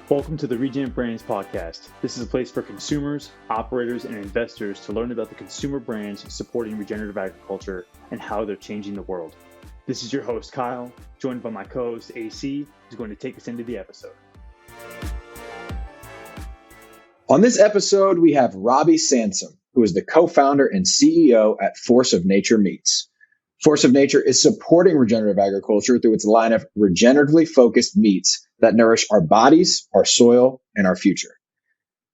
Welcome to the Regen Brands podcast. This is a place for consumers, operators, and investors to learn about the consumer brands supporting regenerative agriculture and how they're changing the world. This is your host, Kyle, joined by my co-host, AC, who's going to take us into the episode. On this episode, we have Robby Sansom, who is the co-founder and CEO at Force of Nature Meats. Force of Nature is supporting regenerative agriculture through its line of regeneratively focused meats that nourish our bodies, our soil, and our future.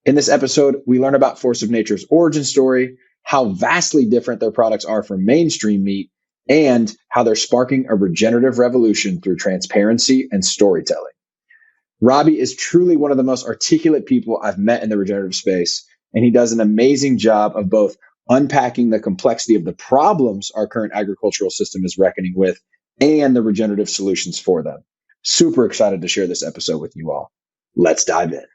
In this episode, we learn about Force of Nature's origin story, how vastly different their products are from mainstream meat, and how they're sparking a regenerative revolution through transparency and storytelling. Robby is truly one of the most articulate people I've met in the regenerative space, and he does an amazing job of both unpacking the complexity of the problems our current agricultural system is reckoning with and the regenerative solutions for them. Super excited to share this episode with you all. Let's dive in.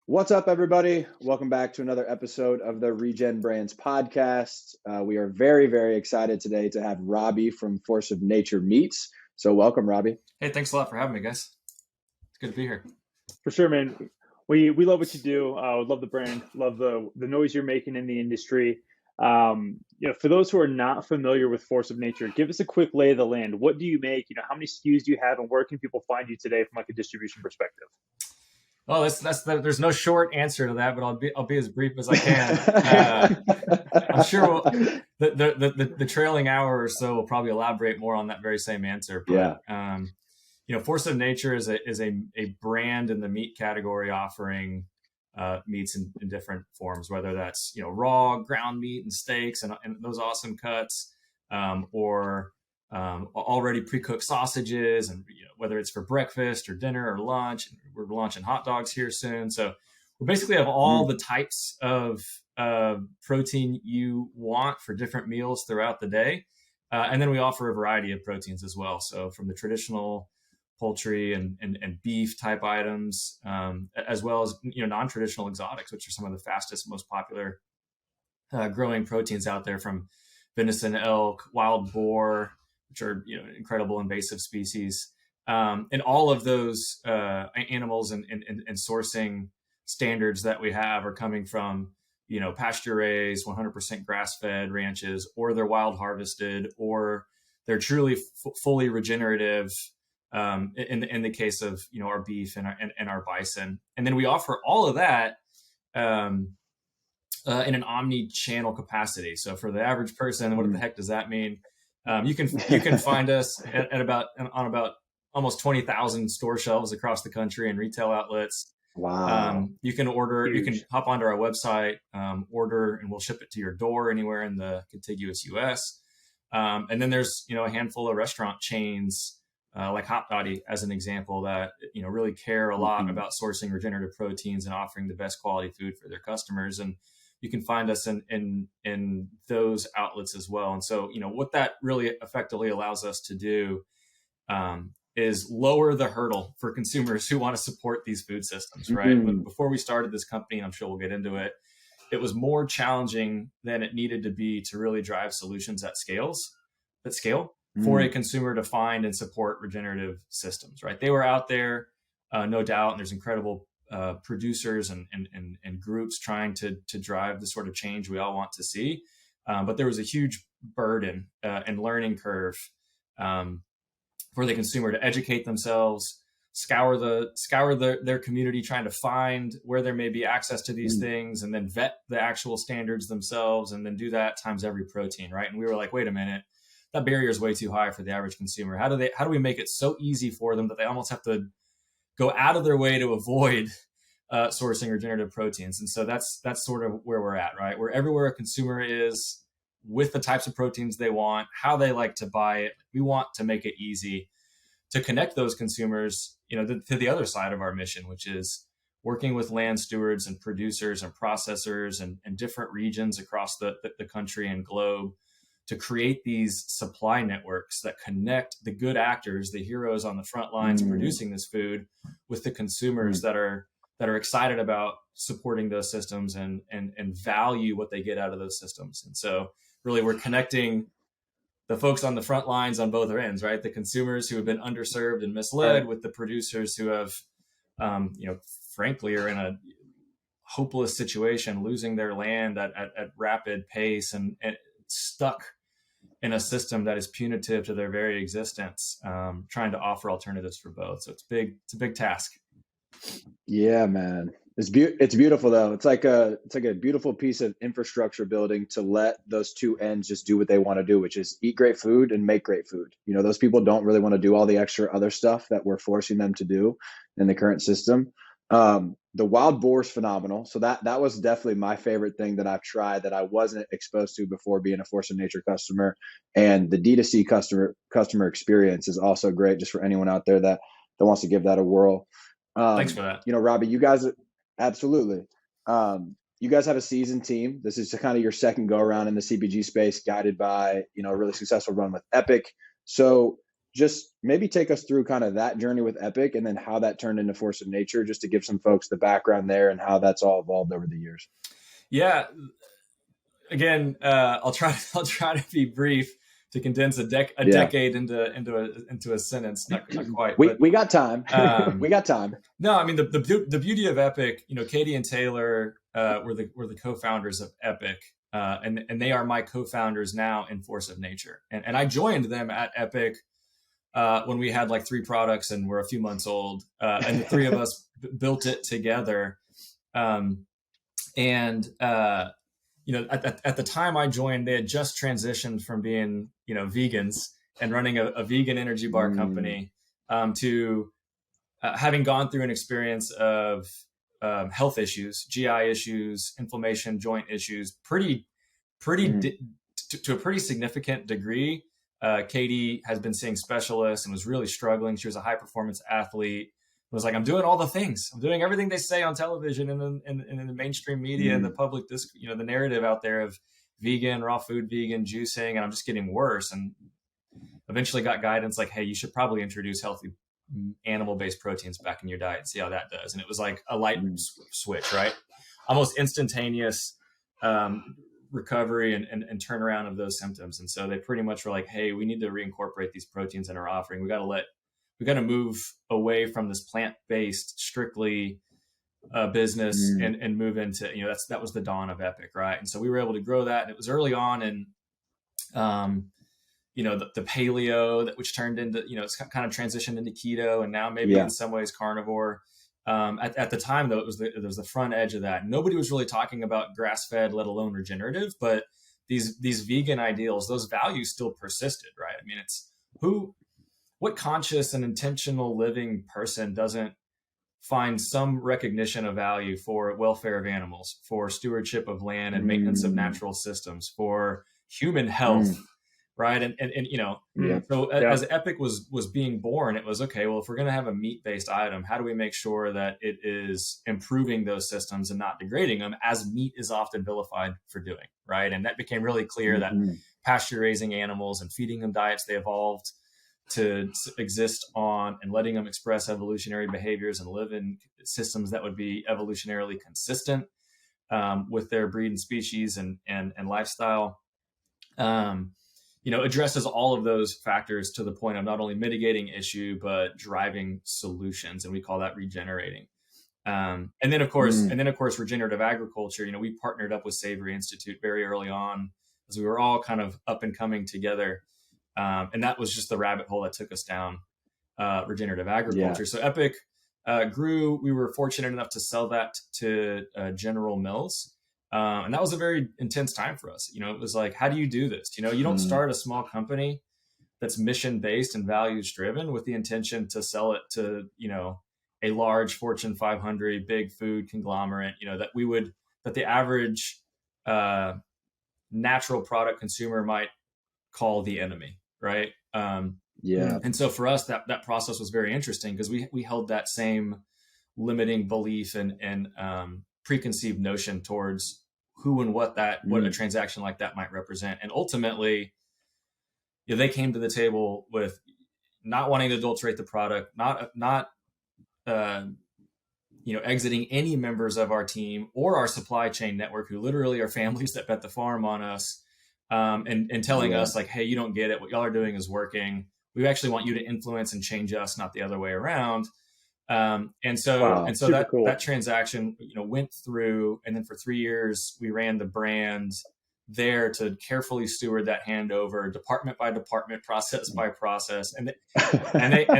What's up, everybody? Welcome back to another episode of the Regen Brands podcast. We are very, very excited today to have Robby from Force of Nature Meats. So welcome, Robby. Hey, thanks a lot for having me, guys. It's good to be here. For sure, man. We love what you do. Love the brand. Love the noise you're making in the industry. For those who are not familiar with Force of Nature, give us a quick lay of the land. What do you make? How many SKUs do you have, and where can people find you today from like a distribution perspective? Oh, there's no short answer to that, but I'll be as brief as I can. I'm sure the trailing hour or so will probably elaborate more on that very same answer. But, yeah. Force of Nature is a brand in the meat category offering meats in different forms, whether that's raw ground meat and steaks and those awesome cuts, or already pre-cooked sausages, and whether it's for breakfast or dinner or lunch. We're launching hot dogs here soon, so we basically have all the types of protein you want for different meals throughout the day, and then we offer a variety of proteins as well. So from the traditional poultry and beef type items, as well as non-traditional exotics, which are some of the fastest, most popular growing proteins out there, from venison, elk, wild boar, which are incredible invasive species, and all of those animals and sourcing standards that we have are coming from pasture raised, 100% grass fed ranches, or they're wild harvested, or they're truly fully regenerative. In the case of our beef and our bison, and then we offer all of that in an omni-channel capacity. So for the average person, what the heck does that mean? You can find us on about almost 20,000 store shelves across the country and retail outlets. Wow! You can order. Huge. You can hop onto our website, order, and we'll ship it to your door anywhere in the contiguous U.S. And then there's a handful of restaurant chains, like Hot Dotty as an example, that really care a lot about sourcing regenerative proteins and offering the best quality food for their customers. And you can find us in those outlets as well. And so what that really effectively allows us to do is lower the hurdle for consumers who want to support these food systems, right? Before we started this company, and I'm sure we'll get into it, it was more challenging than it needed to be to really drive solutions at scale for a consumer to find and support regenerative systems, right? They were out there, no doubt, and there's incredible producers and groups trying to drive the sort of change we all want to see. But there was a huge burden and learning curve for the consumer to educate themselves, scour their community, trying to find where there may be access to these things, and then vet the actual standards themselves, and then do that times every protein, right? And we were like, wait a minute, that barrier is way too high for the average consumer. How do we make it so easy for them that they almost have to go out of their way to avoid sourcing regenerative proteins? And so that's sort of where we're at, right? We're everywhere a consumer is with the types of proteins they want, how they like to buy it. We want to make it easy to connect those consumers, to the other side of our mission, which is working with land stewards and producers and processors and different regions across the country and globe to create these supply networks that connect the good actors, the heroes on the front lines producing this food, with the consumers that are excited about supporting those systems and value what they get out of those systems. And so really we're connecting the folks on the front lines on both ends, right? The consumers who have been underserved and misled with the producers who have frankly, are in a hopeless situation, losing their land at rapid pace and stuck in a system that is punitive to their very existence, trying to offer alternatives for both. So it's a big task. Yeah, man. It's beautiful though. It's like a beautiful piece of infrastructure building to let those two ends just do what they want to do, which is eat great food and make great food. Those people don't really want to do all the extra other stuff that we're forcing them to do in the current system. The wild boar is phenomenal. So that was definitely my favorite thing that I've tried that I wasn't exposed to before being a Force of Nature customer. And the D2C customer experience is also great, just for anyone out there that wants to give that a whirl. Thanks for that. Robby, you guys, absolutely. You guys have a seasoned team. This is kind of your second go around in the CPG space, guided by, a really successful run with Epic. So just maybe take us through kind of that journey with Epic and then how that turned into Force of Nature, just to give some folks the background there and how that's all evolved over the years. Yeah. Again, I'll try to be brief to condense a decade into a sentence. Not quite. We got time. We got time. No, I mean the beauty of Epic. Katie and Taylor were the co-founders of Epic, and they are my co-founders now in Force of Nature. And I joined them at Epic when we had like 3 products and we're a few months old, and the 3 of us built it together. At the time I joined, they had just transitioned from being, vegans and running a vegan energy bar company, to having gone through an experience of health issues, GI issues, inflammation, joint issues, to a pretty significant degree. Katie has been seeing specialists and was really struggling. She was a high performance athlete. Was like, I'm doing all the things. I'm doing everything they say on television and in the mainstream media and the public, the narrative out there of vegan, raw food, vegan juicing, and I'm just getting worse. And eventually got guidance like, hey, you should probably introduce healthy animal-based proteins back in your diet and see how that does. And it was like a light switch, right? Almost instantaneous recovery and turnaround of those symptoms. And so they pretty much were like, hey, we need to reincorporate these proteins in our offering. We got to move away from this plant-based strictly business and move into, that was the dawn of Epic. Right. And so we were able to grow that. And it was early on in, the paleo, which turned into, it's kind of transitioned into keto and now maybe in some ways carnivore. At the time though, it was the front edge of that. Nobody was really talking about grass-fed, let alone regenerative, but these vegan ideals, those values still persisted. Right. I mean, what conscious and intentional living person doesn't find some recognition of value for welfare of animals, for stewardship of land and maintenance of natural systems, for human health, right? As Epic was being born, it was, okay, well, if we're going to have a meat-based item, how do we make sure that it is improving those systems and not degrading them, as meat is often vilified for doing, right? And that became really clear that pasture raising animals and feeding them diets they evolved to exist on and letting them express evolutionary behaviors and live in systems that would be evolutionarily consistent with their breed and species and lifestyle, addresses all of those factors to the point of not only mitigating issue, but driving solutions. And we call that regenerating. And then of course, regenerative agriculture, we partnered up with Savory Institute very early on as we were all kind of up and coming together. And that was just the rabbit hole that took us down regenerative agriculture. Yeah. So Epic grew. We were fortunate enough to sell that to General Mills. And that was a very intense time for us. It was like, how do you do this? You don't start a small company that's mission-based and values-driven with the intention to sell it to, a large Fortune 500 big food conglomerate, that the average natural product consumer might call the enemy. Right. And so for us, that process was very interesting because we held that same limiting belief and preconceived notion towards who and what a transaction like that might represent. And ultimately, they came to the table with not wanting to adulterate the product, not exiting any members of our team or our supply chain network who literally are families that bet the farm on us. And telling us like, hey, you don't get it. What y'all are doing is working. We actually want you to influence and change us, not the other way around. And so Wow, super that cool. transaction, went through, and then for 3 years we ran the brand there to carefully steward that handover, department by department, process by process, and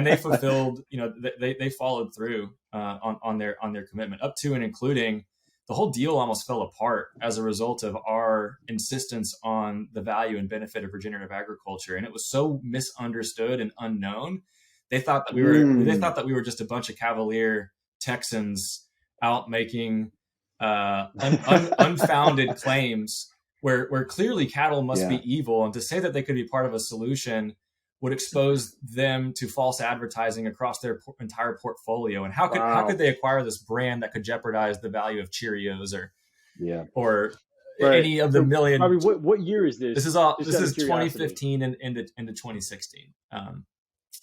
they fulfilled, they followed through on their commitment, up to and including the whole deal almost fell apart as a result of our insistence on the value and benefit of regenerative agriculture, and it was so misunderstood and unknown. They thought that we were just a bunch of cavalier Texans out making unfounded claims, where clearly cattle must be evil, and to say that they could be part of a solution would expose them to false advertising across their entire portfolio. And how could they acquire this brand that could jeopardize the value of Cheerios or Right. any of the million? Robbie, what year is this? This is 2015 and into 2016.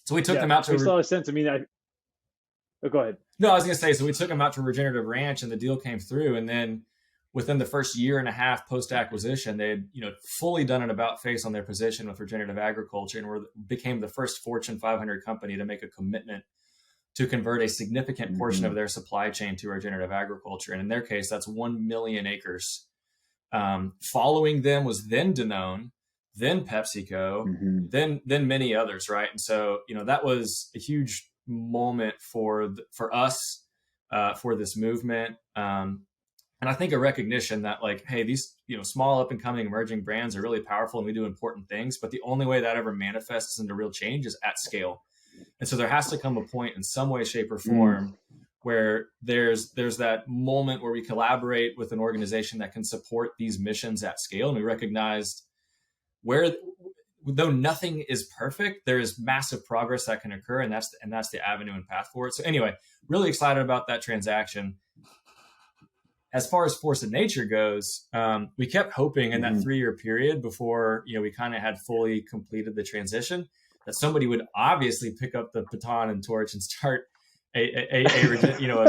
So we took them out to. Makes a lot of sense. I mean, go ahead. No, I was going to say, so we took them out to Regenerative Ranch, and the deal came through, and then within the first year and a half post acquisition, they had fully done an about face on their position with regenerative agriculture, and became the first Fortune 500 company to make a commitment to convert a significant portion of their supply chain to regenerative agriculture. And in their case, that's 1 million acres. Following them was then Danone, then PepsiCo, then many others, right? And so that was a huge moment for us, for this movement. And I think a recognition that, like, hey, these small up and coming emerging brands are really powerful, and we do important things, but the only way that ever manifests into real change is at scale. And so there has to come a point in some way, shape, or form where there's that moment where we collaborate with an organization that can support these missions at scale. And we recognized where, though nothing is perfect, there is massive progress that can occur, and that's the avenue and path forward. So anyway, really excited about that transaction. As far as Force of Nature goes, we kept hoping in that 3-year period before we kind of had fully completed the transition that somebody would obviously pick up the baton and torch and start a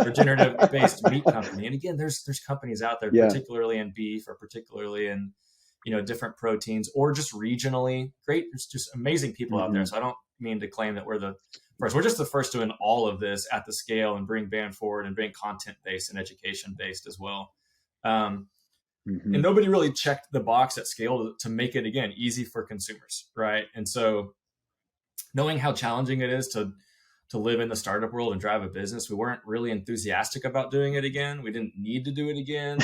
regenerative based meat company. And again, there's companies out there, particularly in beef or particularly in different proteins, or just regionally. Great, there's just amazing people out there. So I don't mean to claim that we're the first. We're just the first doing all of this at the scale and bring band forward and bring content based and education based as well. And nobody really checked the box at scale to make it, again, easy for consumers, right? And so knowing how challenging it is to live in the startup world and drive a business, we weren't really enthusiastic about doing it again. We didn't need to do it again.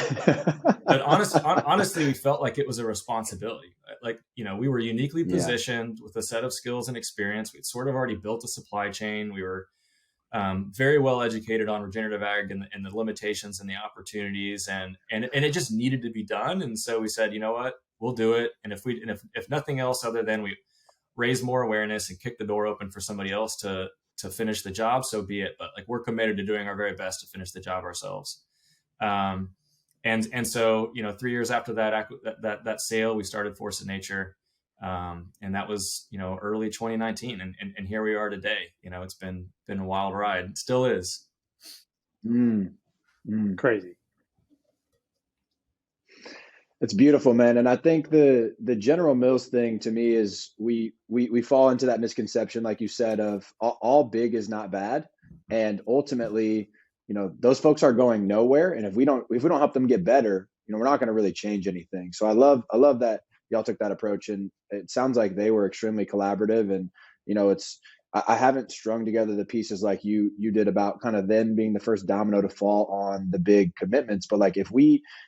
But honestly, we felt like it was a responsibility. Like, we were uniquely positioned with a set of skills and experience. We'd sort of already built a supply chain. We were very well educated on regenerative ag and the limitations and the opportunities, and it just needed to be done. And so we said, you know what, we'll do it. And if nothing else other than we raise more awareness and kick the door open for somebody else to finish the job, so be it. But like, we're committed to doing our very best to finish the job ourselves. And so 3 years after that sale, we started Force of Nature, and that was early 2019, and here we are today. It's been a wild ride. It still is. Crazy. It's beautiful, man. And I think the General Mills thing to me is we fall into that misconception, like you said, of all big is not bad. And ultimately, those folks are going nowhere. And if we don't help them get better, we're not going to really change anything. So I love that y'all took that approach, and it sounds like they were extremely collaborative. And, I haven't strung together the pieces like you did about kind of them being the first domino to fall on the big commitments. But like, if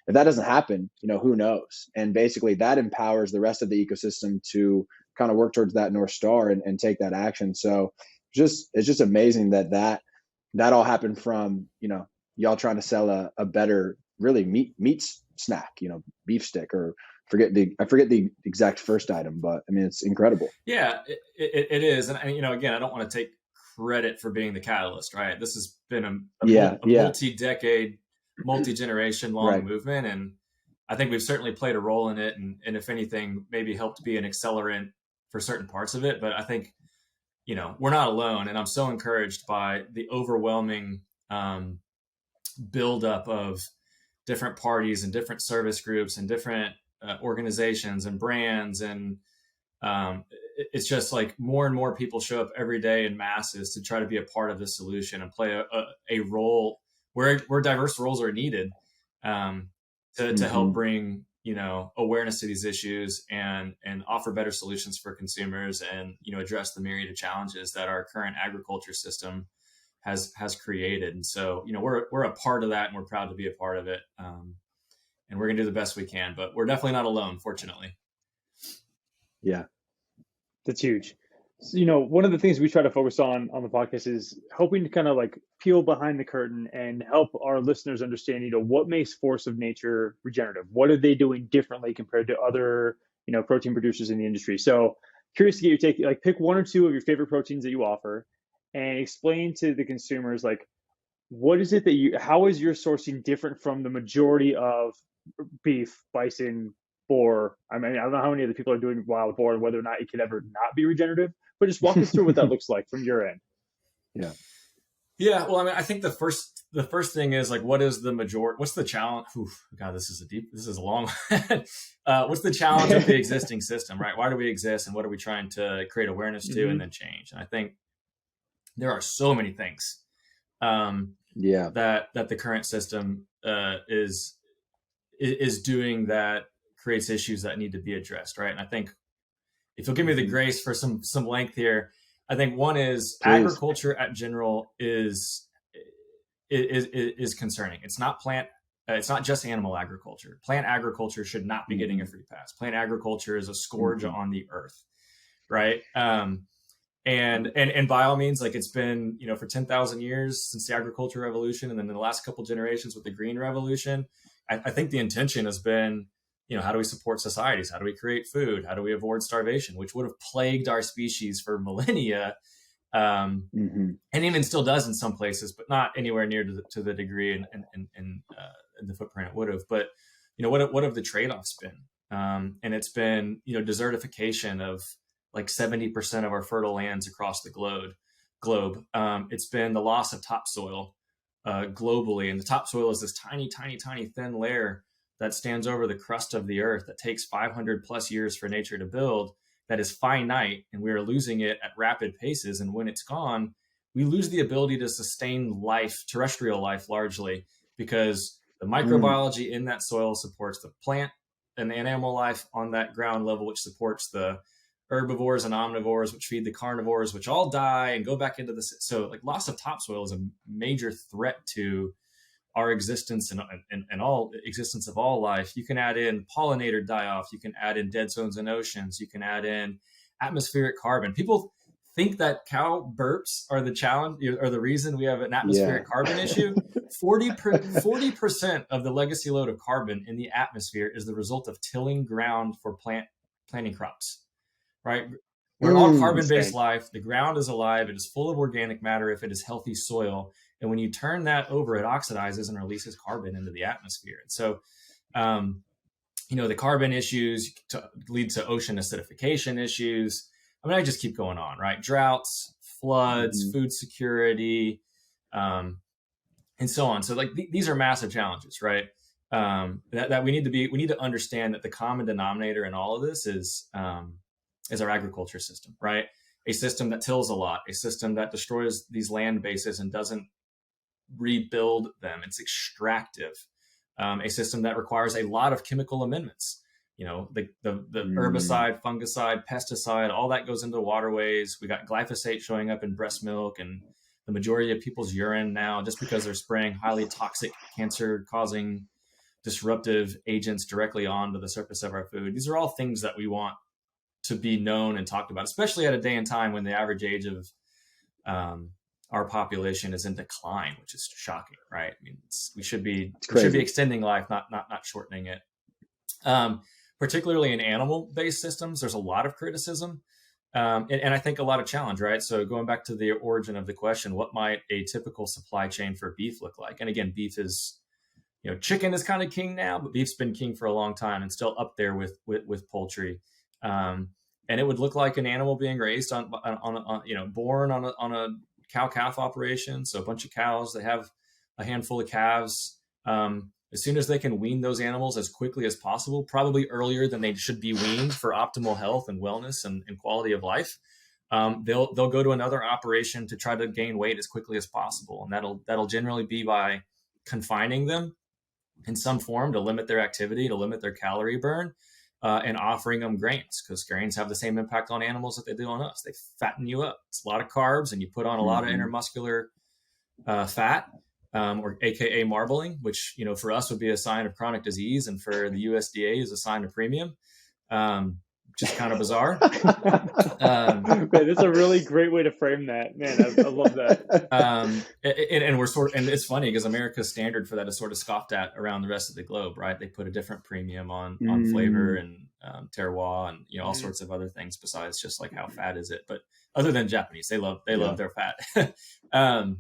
that doesn't happen, who knows? And basically that empowers the rest of the ecosystem to kind of work towards that North Star and take that action. So it's just amazing that all happened from, y'all trying to sell a better, really meat snack, beef stick, or I forget the exact first item, but I mean, it's incredible. Yeah, it is. And again, I don't want to take credit for being the catalyst, right? This has been a multi-decade, multi-generation long movement. And I think we've certainly played a role in it. And if anything, maybe helped be an accelerant for certain parts of it. But I think, we're not alone. And I'm so encouraged by the overwhelming buildup of different parties and different service groups and different organizations and brands and it's just like more and more people show up every day in masses to try to be a part of the solution and play a role where diverse roles are needed, to help bring, awareness to these issues and offer better solutions for consumers, and, address the myriad of challenges that our current agriculture system has created. And so, we're a part of that, and we're proud to be a part of it. And we're going to do the best we can, but we're definitely not alone, fortunately. Yeah. That's huge. So, one of the things we try to focus on the podcast is helping to kind of like peel behind the curtain and help our listeners understand, what makes Force of Nature regenerative? What are they doing differently compared to other, protein producers in the industry? So curious to get your take, like pick one or two of your favorite proteins that you offer and explain to the consumers, like, what is it that how is your sourcing different from the majority of beef, bison, boar? I mean, I don't know how many other people are doing wild boar and whether or not it could ever not be regenerative, but just walk us through what that looks like from your end. Yeah. Yeah. Well, I mean, I think the first thing is like, what's the challenge? God, this is a long what's the challenge of the existing system, right? Why do we exist, and what are we trying to create awareness to and then change? And I think there are so many things that the current system is doing that creates issues that need to be addressed, right? And I think if you'll give me the grace for some length here, I think one is agriculture at general is concerning. It's not it's not just animal agriculture. Plant agriculture should not be getting a free pass. Plant agriculture is a scourge on the earth, right? And by all means, like it's been, for 10,000 years since the agricultural revolution, and then in the last couple generations with the green revolution, I think the intention has been, how do we support societies? How do we create food? How do we avoid starvation, which would have plagued our species for millennia, and even still does in some places, but not anywhere near to the degree and the footprint it would have. But what have the trade-offs been? And it's been desertification of like 70% of our fertile lands across the globe. It's been the loss of topsoil globally, and the topsoil is this tiny, tiny, tiny thin layer that stands over the crust of the earth that takes 500 plus years for nature to build, that is finite, and we are losing it at rapid paces. And when it's gone, we lose the ability to sustain life, terrestrial life, largely because the microbiology in that soil supports the plant and the animal life on that ground level, which supports the herbivores and omnivores, which feed the carnivores, which all die and go back into the. So like loss of topsoil is a major threat to our existence and all existence of all life. You can add in pollinator die-off. You can add in dead zones in oceans. You can add in atmospheric carbon. People think that cow burps are the challenge or the reason we have an atmospheric carbon issue. 40% of the legacy load of carbon in the atmosphere is the result of tilling ground for planting crops, right? We're an all carbon-based life. The ground is alive. It is full of organic matter if it is healthy soil. And when you turn that over, it oxidizes and releases carbon into the atmosphere. And so, the carbon issues lead to ocean acidification issues. I mean, I just keep going on, right? Droughts, floods, food security, and so on. So like these are massive challenges, right? That we need to understand that the common denominator in all of this is our agriculture system, right? A system that tills a lot, a system that destroys these land bases and doesn't rebuild them. It's extractive. A system that requires a lot of chemical amendments. The herbicide, fungicide, pesticide, all that goes into waterways. We got glyphosate showing up in breast milk and the majority of people's urine now, just because they're spraying highly toxic, cancer-causing, disruptive agents directly onto the surface of our food. These are all things that we want to be known and talked about, especially at a day and time when the average age of our population is in decline, which is shocking, right? I mean, we should be extending life, not shortening it. Particularly in animal-based systems, there's a lot of criticism, and I think a lot of challenge, right? So going back to the origin of the question, what might a typical supply chain for beef look like? And again, beef is, chicken is kind of king now, but beef's been king for a long time and still up there with poultry. And it would look like an animal being raised born on a cow-calf operation. So a bunch of cows, they have a handful of calves. as soon as they can wean those animals as quickly as possible, probably earlier than they should be weaned for optimal health and wellness and quality of life, they'll go to another operation to try to gain weight as quickly as possible. And that'll generally be by confining them in some form to limit their activity, to limit their calorie burn, and offering them grains, because grains have the same impact on animals that they do on us. They fatten you up. It's a lot of carbs, and you put on a lot of intermuscular fat, or AKA marbling, which, for us would be a sign of chronic disease, and for the USDA is a sign of premium. Just kind of bizarre. Man, that's a really great way to frame that. Man, I love that. And we're and it's funny because America's standard for that is sort of scoffed at around the rest of the globe, right? They put a different premium on flavor and terroir and all sorts of other things besides just like how fat is it. But other than Japanese, they love their fat. And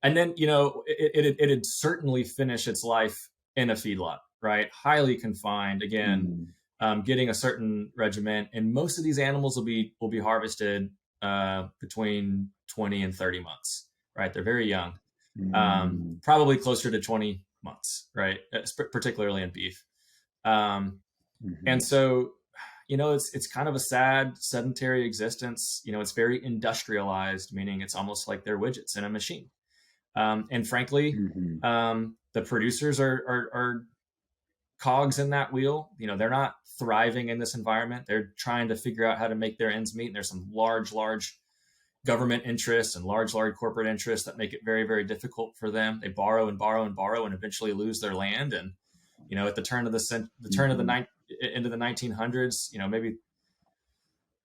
then it had certainly finished its life in a feedlot, right? Highly confined again. Getting a certain regimen, and most of these animals will be harvested between 20 and 30 months, right? They're very young, probably closer to 20 months, right? Particularly in beef. And so, it's kind of a sad sedentary existence. It's very industrialized, meaning it's almost like they're widgets in a machine. And frankly, the producers are cogs in that wheel. They're not thriving in this environment. They're trying to figure out how to make their ends meet. And there's some large government interests and large corporate interests that make it very, very difficult for them. They borrow and borrow and borrow and eventually lose their land. And, at the turn of into the 1900s, maybe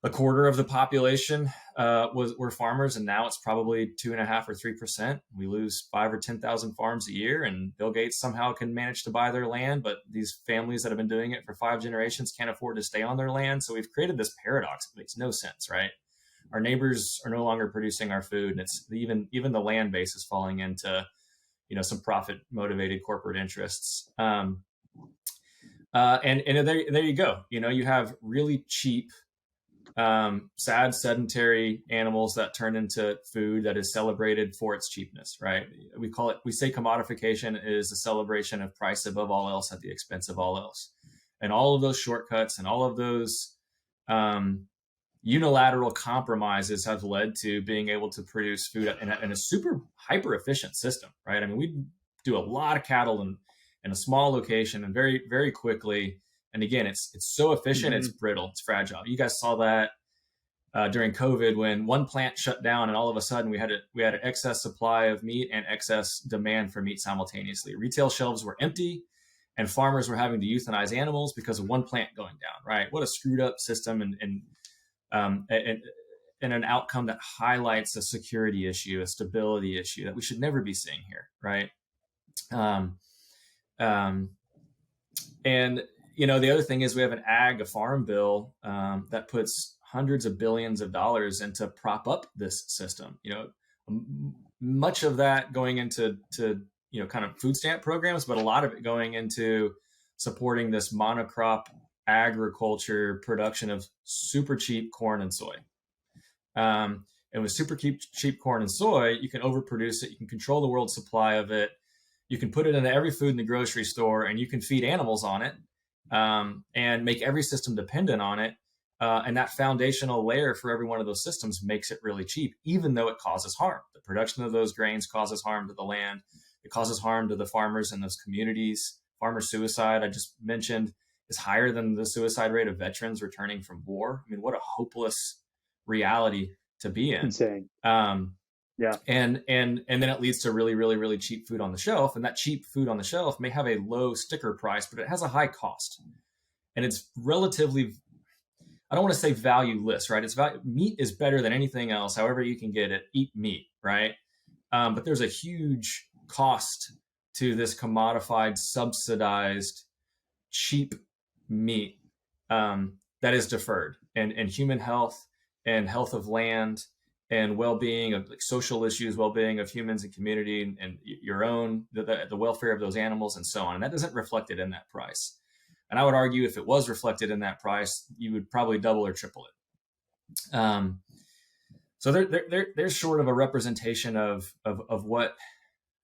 a quarter of the population were farmers, and now it's probably 2.5 or 3%. We lose 5 or 10,000 farms a year, and Bill Gates somehow can manage to buy their land, but these families that have been doing it for 5 generations can't afford to stay on their land. So we've created this paradox that makes no sense, right? Our neighbors are no longer producing our food, and it's even the land base is falling into some profit motivated corporate interests. And there you go. You have really cheap, sad, sedentary animals that turn into food that is celebrated for its cheapness, right? We say commodification is a celebration of price above all else at the expense of all else. And all of those shortcuts and all of those unilateral compromises have led to being able to produce food in a super hyper efficient system, right? I mean, we do a lot of cattle in a small location and very, very quickly. And again, it's so efficient, it's brittle, it's fragile. You guys saw that during COVID when one plant shut down, and all of a sudden we had an excess supply of meat and excess demand for meat simultaneously. Retail shelves were empty, and farmers were having to euthanize animals because of one plant going down. Right? What a screwed up system, and an outcome that highlights a security issue, a stability issue that we should never be seeing here. Right? And the other thing is we have a farm bill that puts hundreds of billions of dollars into prop up this system. Much of that going into kind of food stamp programs, but a lot of it going into supporting this monocrop agriculture production of super cheap corn and soy. And with super cheap corn and soy, you can overproduce it. You can control the world supply of it. You can put it into every food in the grocery store, and you can feed animals on it. And make every system dependent on it. And that foundational layer for every one of those systems makes it really cheap, even though it causes harm. The production of those grains causes harm to the land. It causes harm to the farmers in those communities. Farmer suicide, I just mentioned, is higher than the suicide rate of veterans returning from war. I mean, what a hopeless reality to be in. Insane. Yeah. And then it leads to really, really, really cheap food on the shelf. And that cheap food on the shelf may have a low sticker price, but it has a high cost. And it's relatively, I don't want to say valueless, right? Meat is better than anything else. However you can get it, eat meat, right? But there's a huge cost to this commodified, subsidized, cheap meat that is deferred. And human health and health of land and well-being of like social issues, well-being of humans and community, and your own, the welfare of those animals and so on. And that isn't reflected in that price. And I would argue if it was reflected in that price, you would probably double or triple it. So there's sort of a representation of what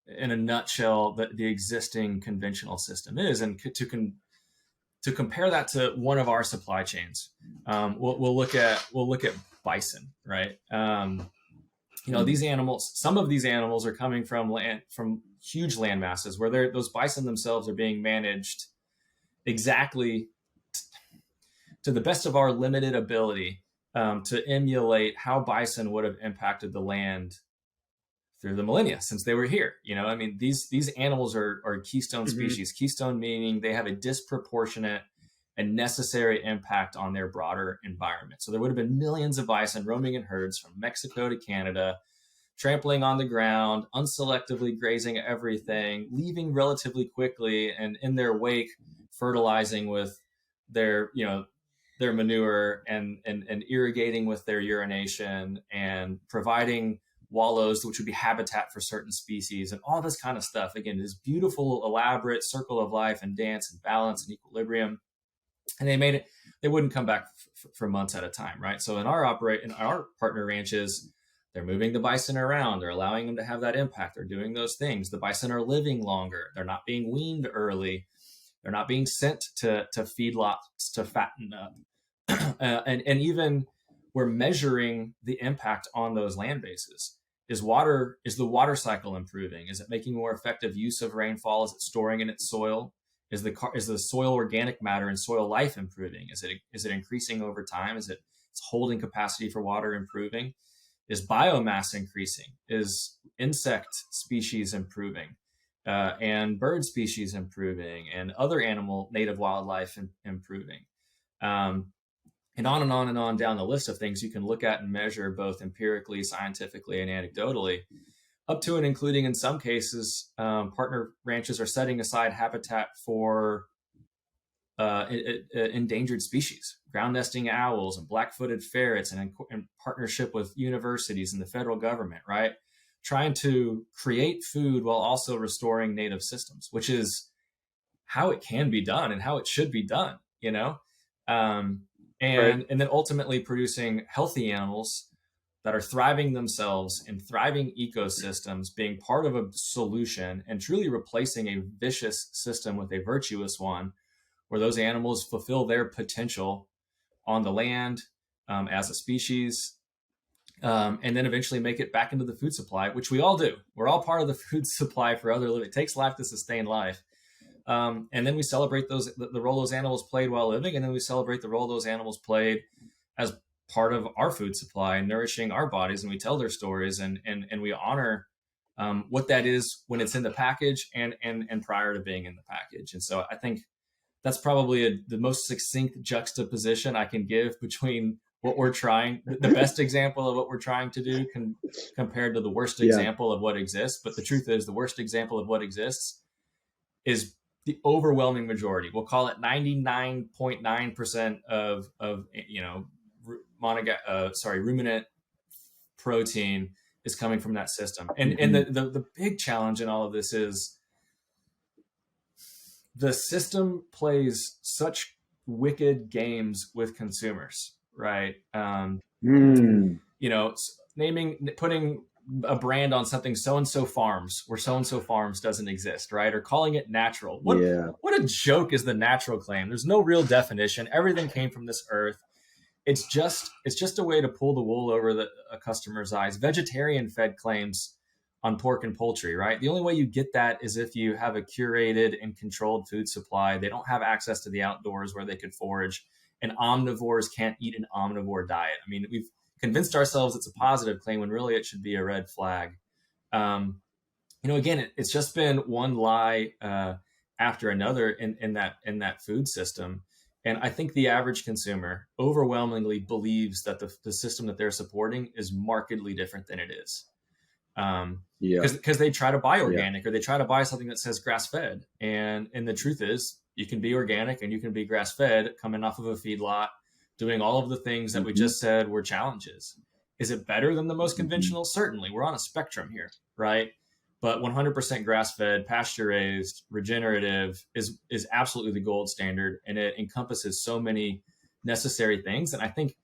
in a nutshell, the existing conventional system is. And to compare that to one of our supply chains, we'll look at bison, right? These animals, some of these animals are coming from huge land masses where those bison themselves are being managed exactly to the best of our limited ability, to emulate how bison would have impacted the land through the millennia since they were here. These animals are keystone species. Keystone meaning they have a disproportionate and necessary impact on their broader environment. So there would have been millions of bison roaming in herds from Mexico to Canada, trampling on the ground, unselectively grazing everything, leaving relatively quickly, and in their wake, fertilizing with their manure and irrigating with their urination and providing wallows, which would be habitat for certain species and all this kind of stuff. Again, this beautiful, elaborate circle of life and dance and balance and equilibrium. And they wouldn't come back for months at a time, right? So in our partner ranches, they're moving the bison around. They're allowing them to have that impact. They're doing those things. The bison are living longer. They're not being weaned early. They're not being sent to feedlots to fatten up. And even we're measuring the impact on those land bases. Is the water cycle improving? Is it making more effective use of rainfall? Is it storing in its soil? Is the soil organic matter and soil life improving? Is it increasing over time? Is its holding capacity for water improving? Is biomass increasing? Is insect species improving? And bird species improving? And other native wildlife improving? And on and on and on down the list of things you can look at and measure both empirically, scientifically, and anecdotally, up to and including, in some cases, partner ranches are setting aside habitat for endangered species, ground nesting owls and black-footed ferrets, and in partnership with universities and the federal government, right? Trying to create food while also restoring native systems, which is how it can be done and how it should be done, And then ultimately producing healthy animals that are thriving themselves in thriving ecosystems, being part of a solution and truly replacing a vicious system with a virtuous one, where those animals fulfill their potential on the land as a species, and then eventually make it back into the food supply, which we all do. We're all part of the food supply for other living. It takes life to sustain life. And then we celebrate the role those animals played while living, and then we celebrate the role those animals played as part of our food supply and nourishing our bodies, and we tell their stories and we honor what that is when it's in the package and prior to being in the package. And so I think that's probably the most succinct juxtaposition I can give between what we're trying, the best example of what we're trying to do compared to the worst example of what exists. But the truth is, the worst example of what exists is the overwhelming majority. We'll call it 99.9% of ruminant protein is coming from that system. And the big challenge in all of this is the system plays such wicked games with consumers, right? Putting a brand on something so-and-so farms where so-and-so farms doesn't exist, right? Or calling it natural. What a joke is the natural claim. There's no real definition. Everything came from this earth. It's just a way to pull the wool over a customer's eyes. Vegetarian fed claims on pork and poultry, right? The only way you get that is if you have a curated and controlled food supply. They don't have access to the outdoors where they could forage, and omnivores can't eat an omnivore diet. I mean, we've convinced ourselves it's a positive claim when really it should be a red flag. Again, it's just been one lie after another in that food system. And I think the average consumer overwhelmingly believes that the system that they're supporting is markedly different than it is. Because they try to buy organic or they try to buy something that says grass-fed. And the truth is, you can be organic and you can be grass-fed coming off of a feedlot, doing all of the things that we just said were challenges. Is it better than the most conventional? Certainly. We're on a spectrum here, right? But 100% grass-fed, pasture-raised, regenerative is absolutely the gold standard, and it encompasses so many necessary things. And I think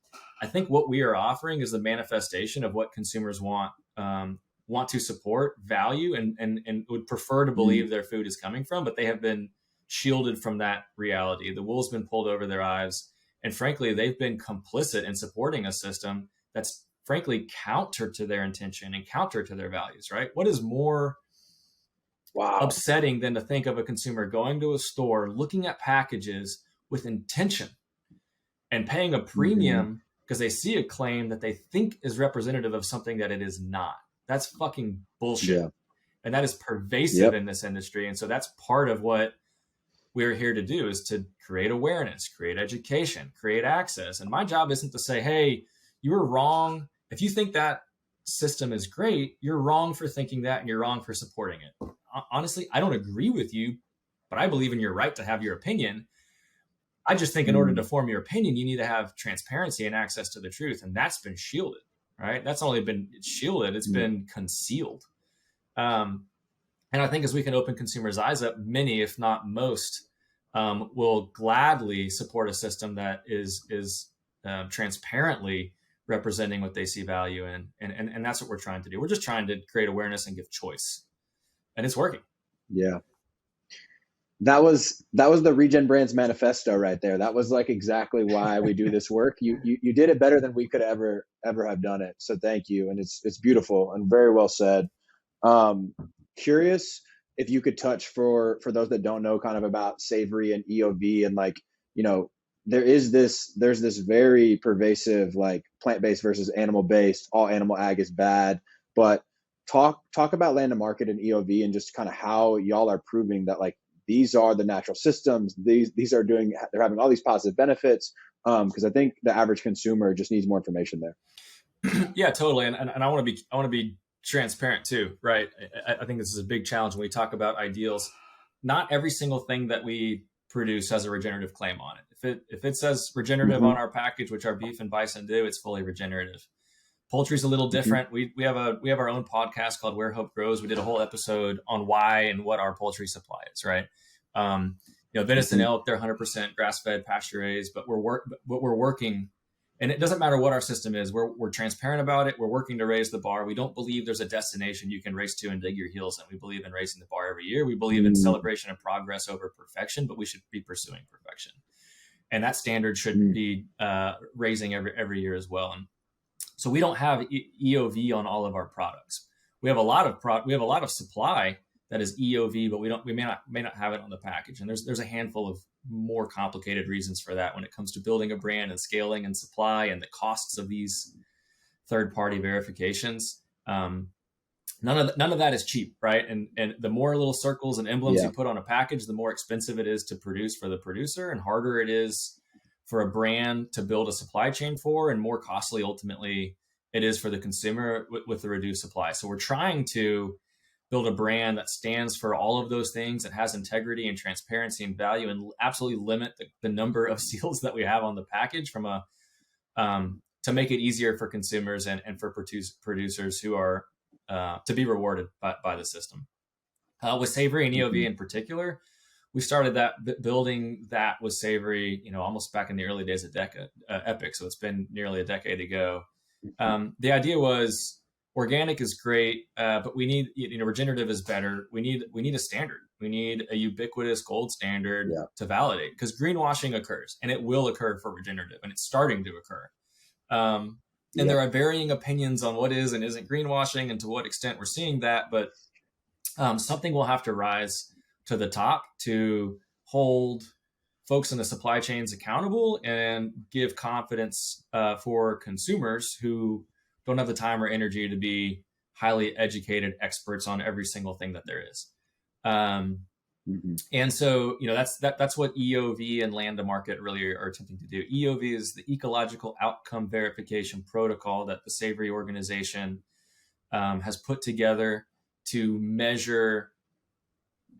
what we are offering is the manifestation of what consumers want want to support, value, and would prefer to believe their food is coming from, but they have been shielded from that reality. The wool's been pulled over their eyes. And frankly, they've been complicit in supporting a system that's frankly counter to their intention and counter to their values, right? What is more upsetting than to think of a consumer going to a store, looking at packages with intention and paying a premium because they see a claim that they think is representative of something that it is not? That's fucking bullshit. Yeah. And that is pervasive in this industry. And so that's part of what we're here to do, is to create awareness, create education, create access. And my job isn't to say, hey, you were wrong. If you think that system is great, you're wrong for thinking that, and you're wrong for supporting it. Honestly, I don't agree with you, but I believe in your right to have your opinion. I just think in order to form your opinion, you need to have transparency and access to the truth. And that's been shielded, right? That's only been shielded. It's been concealed. And I think as we can open consumers' eyes up, many, if not most, will gladly support a system that is transparently representing what they see value in. And that's what we're trying to do. We're just trying to create awareness and give choice. And it's working. Yeah. That was the Regen Brands manifesto right there. That was like exactly why we do this work. You did it better than we could ever have done it. So thank you. And it's beautiful and very well said. Curious if you could touch for those that don't know kind of about savory and EOV, and like, you know, there's this very pervasive like plant-based versus animal-based, all animal ag is bad, but talk about land to market and EOV and just kind of how y'all are proving that like these are the natural systems, they're having all these positive benefits, because I think the average consumer just needs more information there. Yeah, totally. And I want to be transparent too, right? I think this is a big challenge when we talk about ideals. Not every single thing that we produce has a regenerative claim on it. If it says regenerative on our package, which our beef and bison do, it's fully regenerative. Poultry's a little different. We have our own podcast called Where Hope Grows. We did a whole episode on why and what our poultry supply is, right? Venison, elk, they're 100% grass-fed, pasture-raised, but we're working. And it doesn't matter what our system is. We're transparent about it. We're working to raise the bar. We don't believe there's a destination you can race to and dig your heels in. We believe in raising the bar every year. We believe in celebration of progress over perfection, but we should be pursuing perfection. And that standard should be raising every year as well. And so we don't have EOV on all of our products. We have a lot of supply that is EOV, but we may not have it on the package. And there's a handful of more complicated reasons for that when it comes to building a brand and scaling and supply and the costs of these third-party verifications. None of that is cheap, right? And the more little circles and emblems you put on a package, the more expensive it is to produce for the producer, and harder it is for a brand to build a supply chain for, and more costly ultimately it is for the consumer with the reduced supply. So we're trying to build a brand that stands for all of those things, that has integrity and transparency and value, and absolutely limit the number of seals that we have on the package to make it easier for consumers and for producers who are to be rewarded by the system. With Savory and EOV in particular, we started building that with Savory, almost back in the early days of Epic. So it's been nearly a decade ago. The idea was, organic is great, but we need, regenerative is better. We need a standard. We need a ubiquitous gold standard to validate, because greenwashing occurs, and it will occur for regenerative, and it's starting to occur. And there are varying opinions on what is and isn't greenwashing and to what extent we're seeing that, but something will have to rise to the top to hold folks in the supply chains accountable and give confidence for consumers who don't have the time or energy to be highly educated experts on every single thing that there is. And so, that's what EOV and land to market really are attempting to do. EOV is the ecological outcome verification protocol that the Savory organization has put together to measure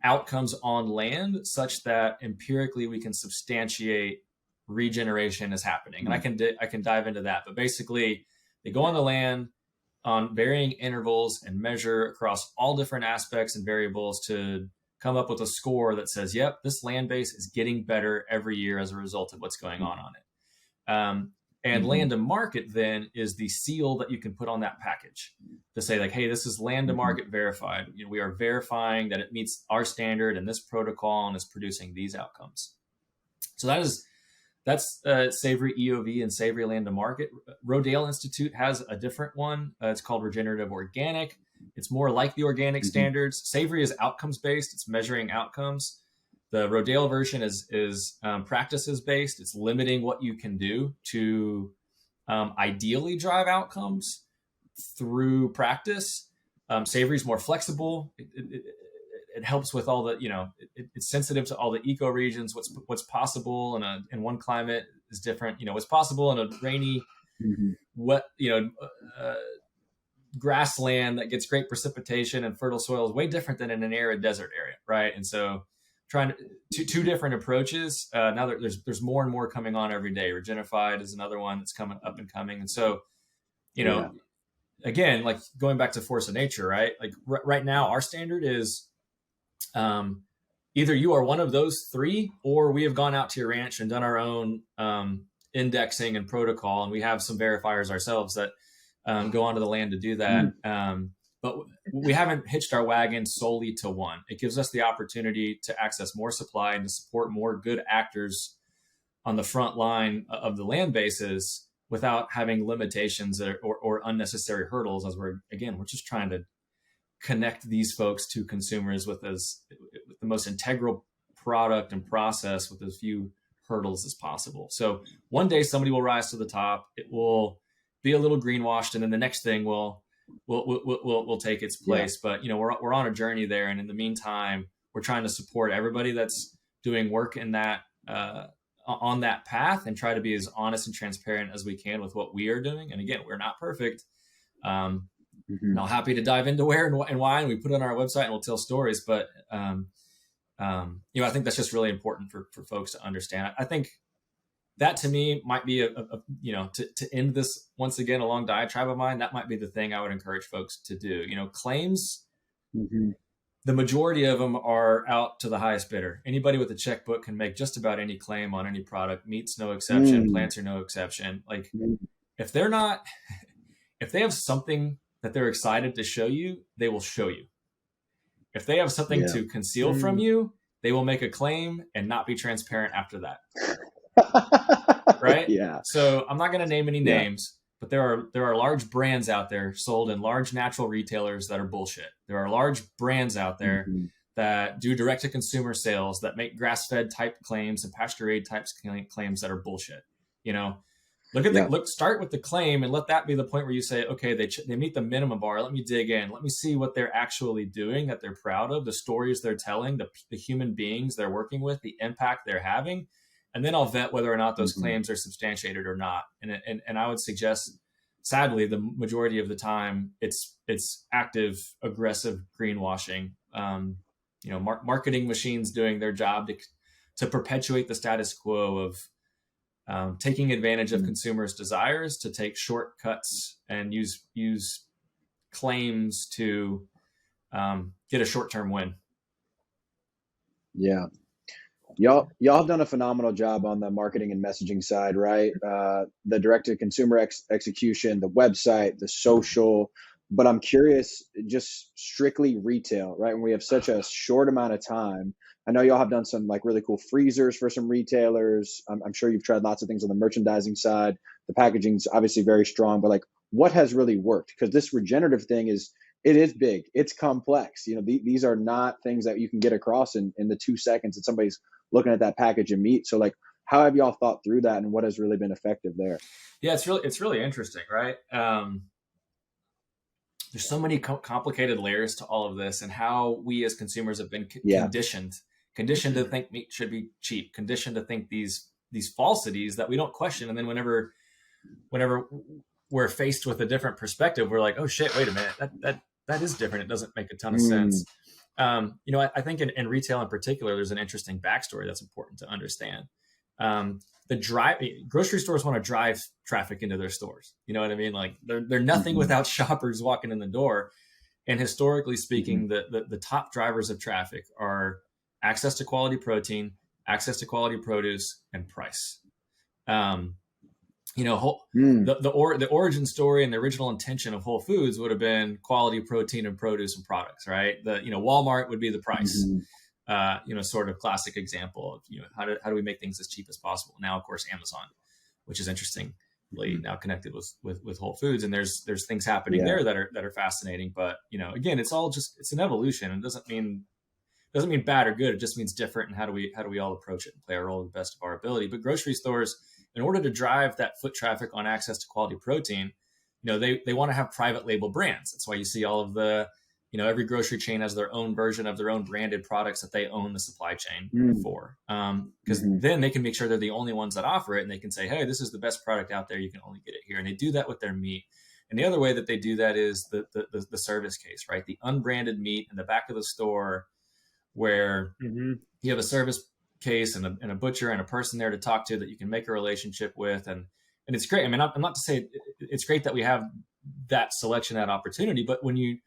outcomes on land such that empirically we can substantiate regeneration is happening. And I can dive into that, but basically they go on the land on varying intervals and measure across all different aspects and variables to come up with a score that says, yep, this land base is getting better every year as a result of what's going on it. And land to market then is the seal that you can put on that package to say like, hey, this is land to market verified. We are verifying that it meets our standard and this protocol and is producing these outcomes. So that's Savory EOV and Savory Land to Market. Rodale Institute has a different one. It's called Regenerative Organic. It's more like the organic standards. Savory is outcomes based. It's measuring outcomes. The Rodale version is practices based. It's limiting what you can do to ideally drive outcomes through practice. Savory is more flexible. It helps with all the, it's sensitive to all the ecoregions. What's possible in one climate is different. What's possible in a rainy, wet, grassland that gets great precipitation and fertile soil is way different than in an arid desert area, right? And so trying two different approaches. Now there's more and more coming on every day. Regenerative is another one that's coming up and coming. And so, again, like going back to force of nature, right? Like right now, our standard is either you are one of those three, or we have gone out to your ranch and done our own indexing and protocol, and we have some verifiers ourselves that go onto the land to do that. But we haven't hitched our wagon solely to one. It gives us the opportunity to access more supply and to support more good actors on the front line of the land bases without having limitations or unnecessary hurdles, as we're just trying to connect these folks to consumers with the most integral product and process with as few hurdles as possible. So one day somebody will rise to the top. It will be a little greenwashed, and then the next thing will take its place. But we're on a journey there, and in the meantime, we're trying to support everybody that's doing work in that on that path, and try to be as honest and transparent as we can with what we are doing. And again, we're not perfect. I'm happy to dive into where and why, and we put it on our website and we'll tell stories. But I think that's just really important for folks to understand. I think that to me might be to end this once again a long diatribe of mine. That might be the thing I would encourage folks to do. Claims, the majority of them are out to the highest bidder. Anybody with a checkbook can make just about any claim on any product. Meats, no exception. Plants are no exception. Like if they have something that they're excited to show you, they will show you. If they have something to conceal from you, they will make a claim and not be transparent after that. Right? Yeah. So I'm not going to name any names, but there are large brands out there sold in large natural retailers that are bullshit. There are large brands out there that do direct to consumer sales that make grass-fed type claims and pasture-aid types claims that are bullshit. Start with the claim and let that be the point where you say, okay, they meet the minimum bar. Let me dig in. Let me see what they're actually doing that they're proud of, the stories they're telling, the human beings they're working with, the impact they're having. And then I'll vet whether or not those claims are substantiated or not. And I would suggest, sadly, the majority of the time, it's active, aggressive greenwashing. Marketing machines doing their job to perpetuate the status quo of taking advantage of consumers' desires to take shortcuts and use claims to get a short-term win. Yeah. Y'all have done a phenomenal job on the marketing and messaging side, right? The direct-to-consumer execution, the website, the social. But I'm curious, just strictly retail, right? When we have such a short amount of time, I know y'all have done some like really cool freezers for some retailers. I'm sure you've tried lots of things on the merchandising side. The packaging's obviously very strong, but like what has really worked? Because this regenerative thing is big. It's complex. These are not things that you can get across in the 2 seconds that somebody's looking at that package of meat. So like, how have y'all thought through that, and what has really been effective there? Yeah, it's really interesting, right? There's so many complicated layers to all of this, and how we as consumers have been conditioned to think meat should be cheap, conditioned to think these falsities that we don't question. And then whenever we're faced with a different perspective, we're like, oh shit, wait a minute, that is different. It doesn't make a ton of sense. I think in retail in particular, there's an interesting backstory that's important to understand. Grocery stores want to drive traffic into their stores. You know what I mean? Like they're nothing without shoppers walking in the door. And historically speaking, the top drivers of traffic are access to quality protein, access to quality produce, and price. The origin story and the original intention of Whole Foods would have been quality protein and produce and products, right? Walmart would be the price, sort of classic example of, how do we make things as cheap as possible? Now, of course, Amazon, which is interestingly now connected with Whole Foods. And there's things happening there that are fascinating, but again, it's an evolution. It doesn't mean bad or good. It just means different. And how do we all approach it and play our role to the best of our ability? But grocery stores, in order to drive that foot traffic on access to quality protein, they want to have private label brands. That's why you see all of the, every grocery chain has their own version of their own branded products that they own the supply chain for. Because then they can make sure they're the only ones that offer it, and they can say, hey, this is the best product out there. You can only get it here. And they do that with their meat. And the other way that they do that is the service case, right? The unbranded meat in the back of the store, where you have a service case and a butcher and a person there to talk to that you can make a relationship with. And it's great. I mean, I'm not to say it's great that we have that selection, that opportunity, but when you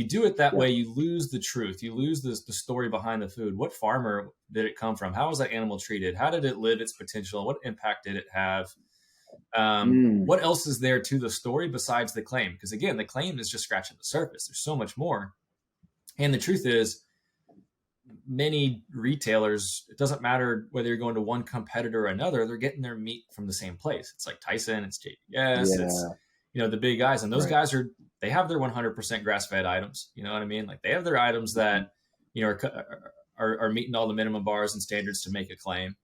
do it that way, you lose the truth. You lose the story behind the food. What farmer did it come from? How was that animal treated? How did it live its potential? What impact did it have? What else is there to the story besides the claim? Because again, the claim is just scratching the surface. There's so much more. And the truth is, many retailers, it doesn't matter whether you're going to one competitor or another, they're getting their meat from the same place. It's like Tyson, it's JBS, it's the big guys, and those guys they have their 100% grass-fed items. You know what I mean? Like, they have their items that are meeting all the minimum bars and standards to make a claim.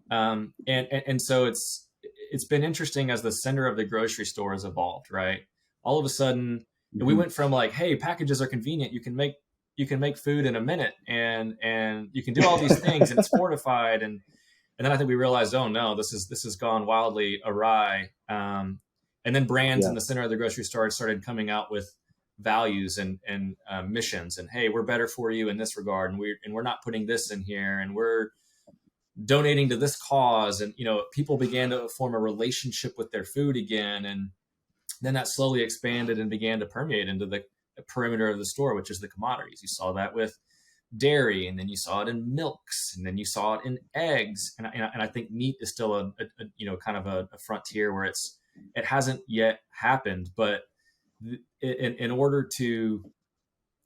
And so it's been interesting as the center of the grocery store has evolved, right? All of a sudden, we went from like, hey, packages are convenient. You can make food in a minute, and you can do all these things, and it's fortified. And then I think we realized, oh no, this has gone wildly awry. And then brands in the center of the grocery store started coming out with values and missions, and hey, we're better for you in this regard, and we're not putting this in here, and we're donating to this cause. And people began to form a relationship with their food again, and then that slowly expanded and began to permeate into the perimeter of the store, which is the commodities. You saw that with dairy, and then you saw it in milks, and then you saw it in eggs. And I think meat is still a kind of a frontier where it hasn't yet happened. But in order to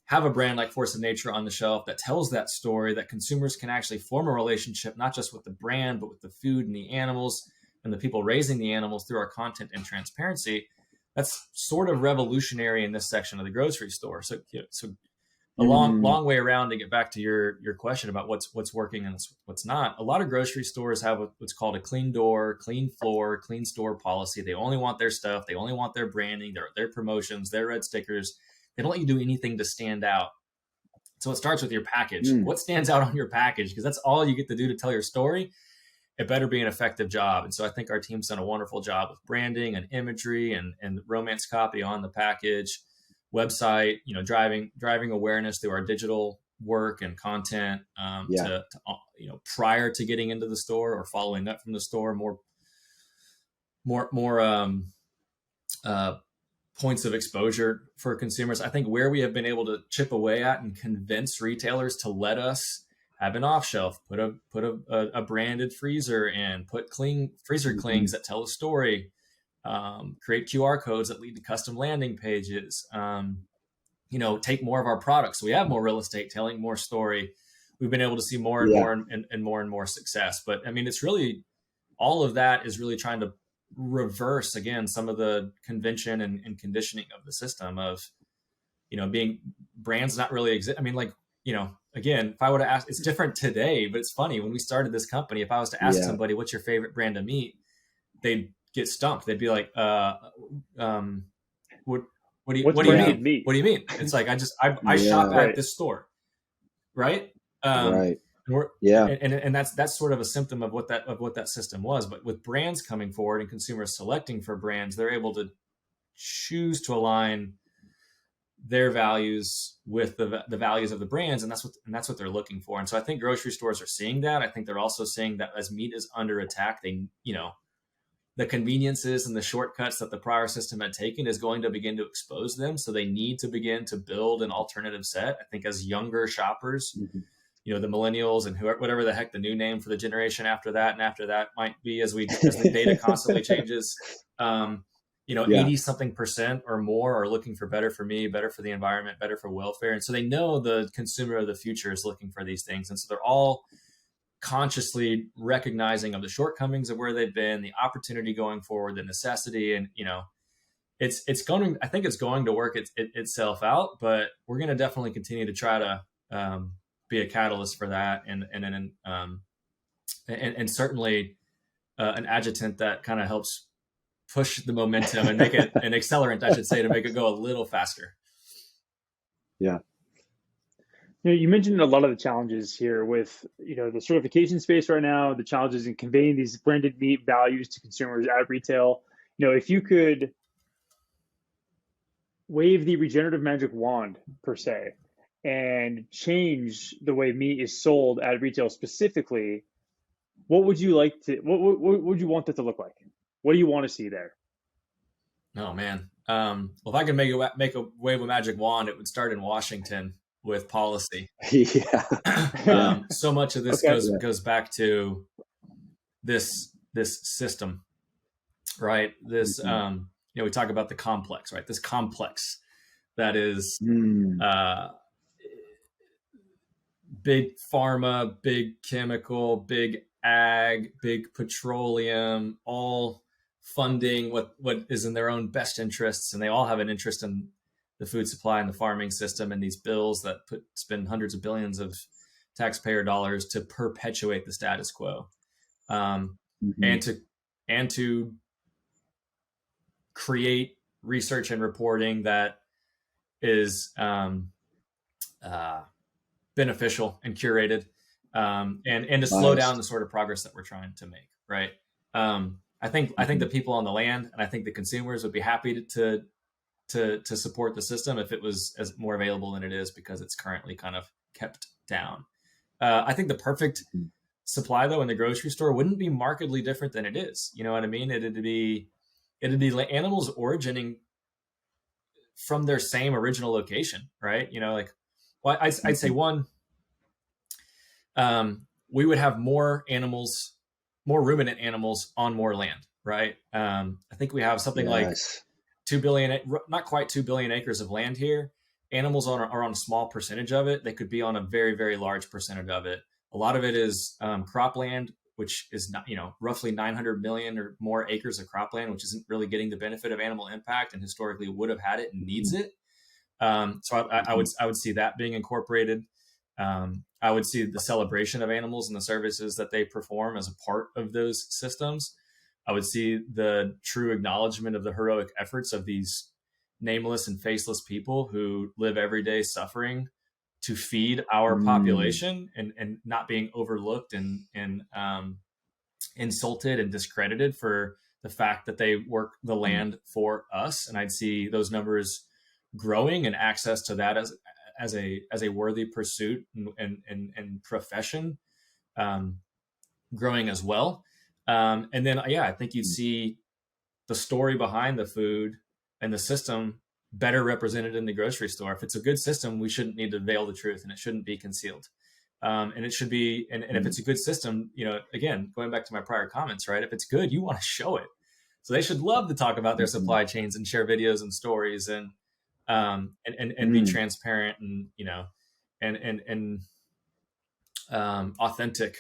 have a brand like Force of Nature on the shelf that tells that story, that consumers can actually form a relationship, not just with the brand, but with the food and the animals and the people raising the animals through our content and transparency, that's sort of revolutionary in this section of the grocery store. So a long way around to get back to your question about what's working and what's not. A lot of grocery stores have what's called a clean door, clean floor, clean store policy. They only want their stuff. They only want their branding, their promotions, their red stickers. They don't let you do anything to stand out. So it starts with your package. What stands out on your package? Because that's all you get to do to tell your story. It better be an effective job. And so I think our team's done a wonderful job with branding and imagery and romance copy on the package, website, driving awareness through our digital work and content to prior to getting into the store or following up from the store, more points of exposure for consumers. I think where we have been able to chip away at and convince retailers to let us have an off shelf, put a branded freezer in, put freezer clings that tell a story, create QR codes that lead to custom landing pages, take more of our products. So we have more real estate telling more story. We've been able to see more and more and more and more success. But I mean, it's really, all of that is really trying to reverse again some of the convention and conditioning of the system of, being brands not really exist. I mean, again, if I would have asked, it's different today, but it's funny, when we started this company, if I was to ask somebody, what's your favorite brand of meat, they'd get stumped. They'd be like, what do you mean? Meat? What do you mean? It's like, I shop at this store. Right. Right. And that's sort of a symptom of what that system was. But with brands coming forward and consumers selecting for brands, they're able to choose to align their values with the values of the brands, and that's what they're looking for. And so I think grocery stores are seeing that. I think they're also seeing that as meat is under attack, the conveniences and the shortcuts that the prior system had taken is going to begin to expose them. So they need to begin to build an alternative set. I think as younger shoppers, the millennials and whatever the heck the new name for the generation after that and after that might be, as the data constantly changes. 80 something percent or more are looking for better for me, better for the environment, better for welfare. And so they know the consumer of the future is looking for these things. And so they're all consciously recognizing of the shortcomings of where they've been, the opportunity going forward, the necessity. And, I think it's going to work itself out, but we're going to definitely continue to try to be a catalyst for that. And certainly an adjutant that kind of helps push the momentum and make it an accelerant, I should say, to make it go a little faster. Yeah. You mentioned a lot of the challenges here with, the certification space right now, the challenges in conveying these branded meat values to consumers at retail. If you could wave the regenerative magic wand per se and change the way meat is sold at retail specifically, what would you what would you want that to look like? What do you want to see there? Oh man. Well, if I could make a wave a magic wand, it would start in Washington with policy. Yeah. So much of this goes back to this system, right? This, we talk about the complex, right? This complex that is big pharma, big chemical, big ag, big petroleum, all funding what is in their own best interests. And they all have an interest in the food supply and the farming system, and these bills that spend hundreds of billions of taxpayer dollars to perpetuate the status quo, and to create research and reporting that is beneficial and curated, and to slow down the sort of progress that we're trying to make. Right. I think the people on the land, and I think the consumers would be happy to support the system if it was as more available than it is, because it's currently kind of kept down. I think the perfect supply, though, in the grocery store wouldn't be markedly different than it is. You know what I mean? It'd be animals origining from their same original location, right? I'd say one, we would have more ruminant animals on more land, right? I think we have something like 2 billion, not quite 2 billion acres of land here. Animals are on a small percentage of it. They could be on a very, very large percentage of it. A lot of it is cropland, which is not, roughly 900 million or more acres of cropland, which isn't really getting the benefit of animal impact, and historically would have had it and needs it. So I would see that being incorporated. I would see the celebration of animals and the services that they perform as a part of those systems. I would see the true acknowledgement of the heroic efforts of these nameless and faceless people who live every day suffering to feed our population, and not being overlooked and insulted and discredited for the fact that they work the land for us. And I'd see those numbers growing, and access to that as a worthy pursuit and profession growing as well. And then, I think you'd see the story behind the food and the system better represented in the grocery store. If it's a good system, we shouldn't need to veil the truth, and it shouldn't be concealed. And it should be, and if it's a good system, again, going back to my prior comments, right? If it's good, you want to show it. So they should love to talk about their supply chains and share videos and stories, and be transparent and authentic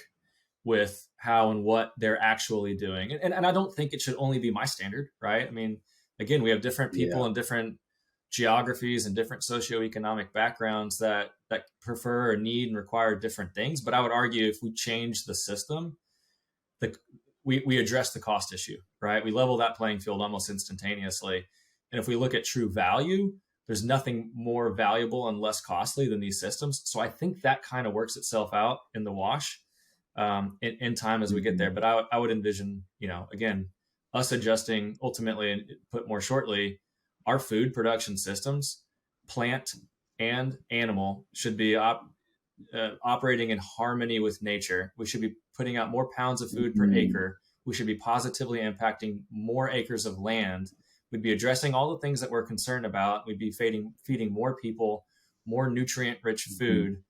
with how and what they're actually doing. And I don't think it should only be my standard, right? I mean, again, we have different people in different geographies and different socioeconomic backgrounds that prefer or need and require different things. But I would argue if we change the system, we address the cost issue, right? We level that playing field almost instantaneously. And if we look at true value, there's nothing more valuable and less costly than these systems. So I think that kind of works itself out in the wash in time as we get there. But I would envision, again, us adjusting ultimately, and put more shortly, our food production systems, plant and animal, should be operating in harmony with nature. We should be putting out more pounds of food per acre. We should be positively impacting more acres of land. We'd be addressing all the things that we're concerned about. We'd be feeding more people more nutrient-rich food,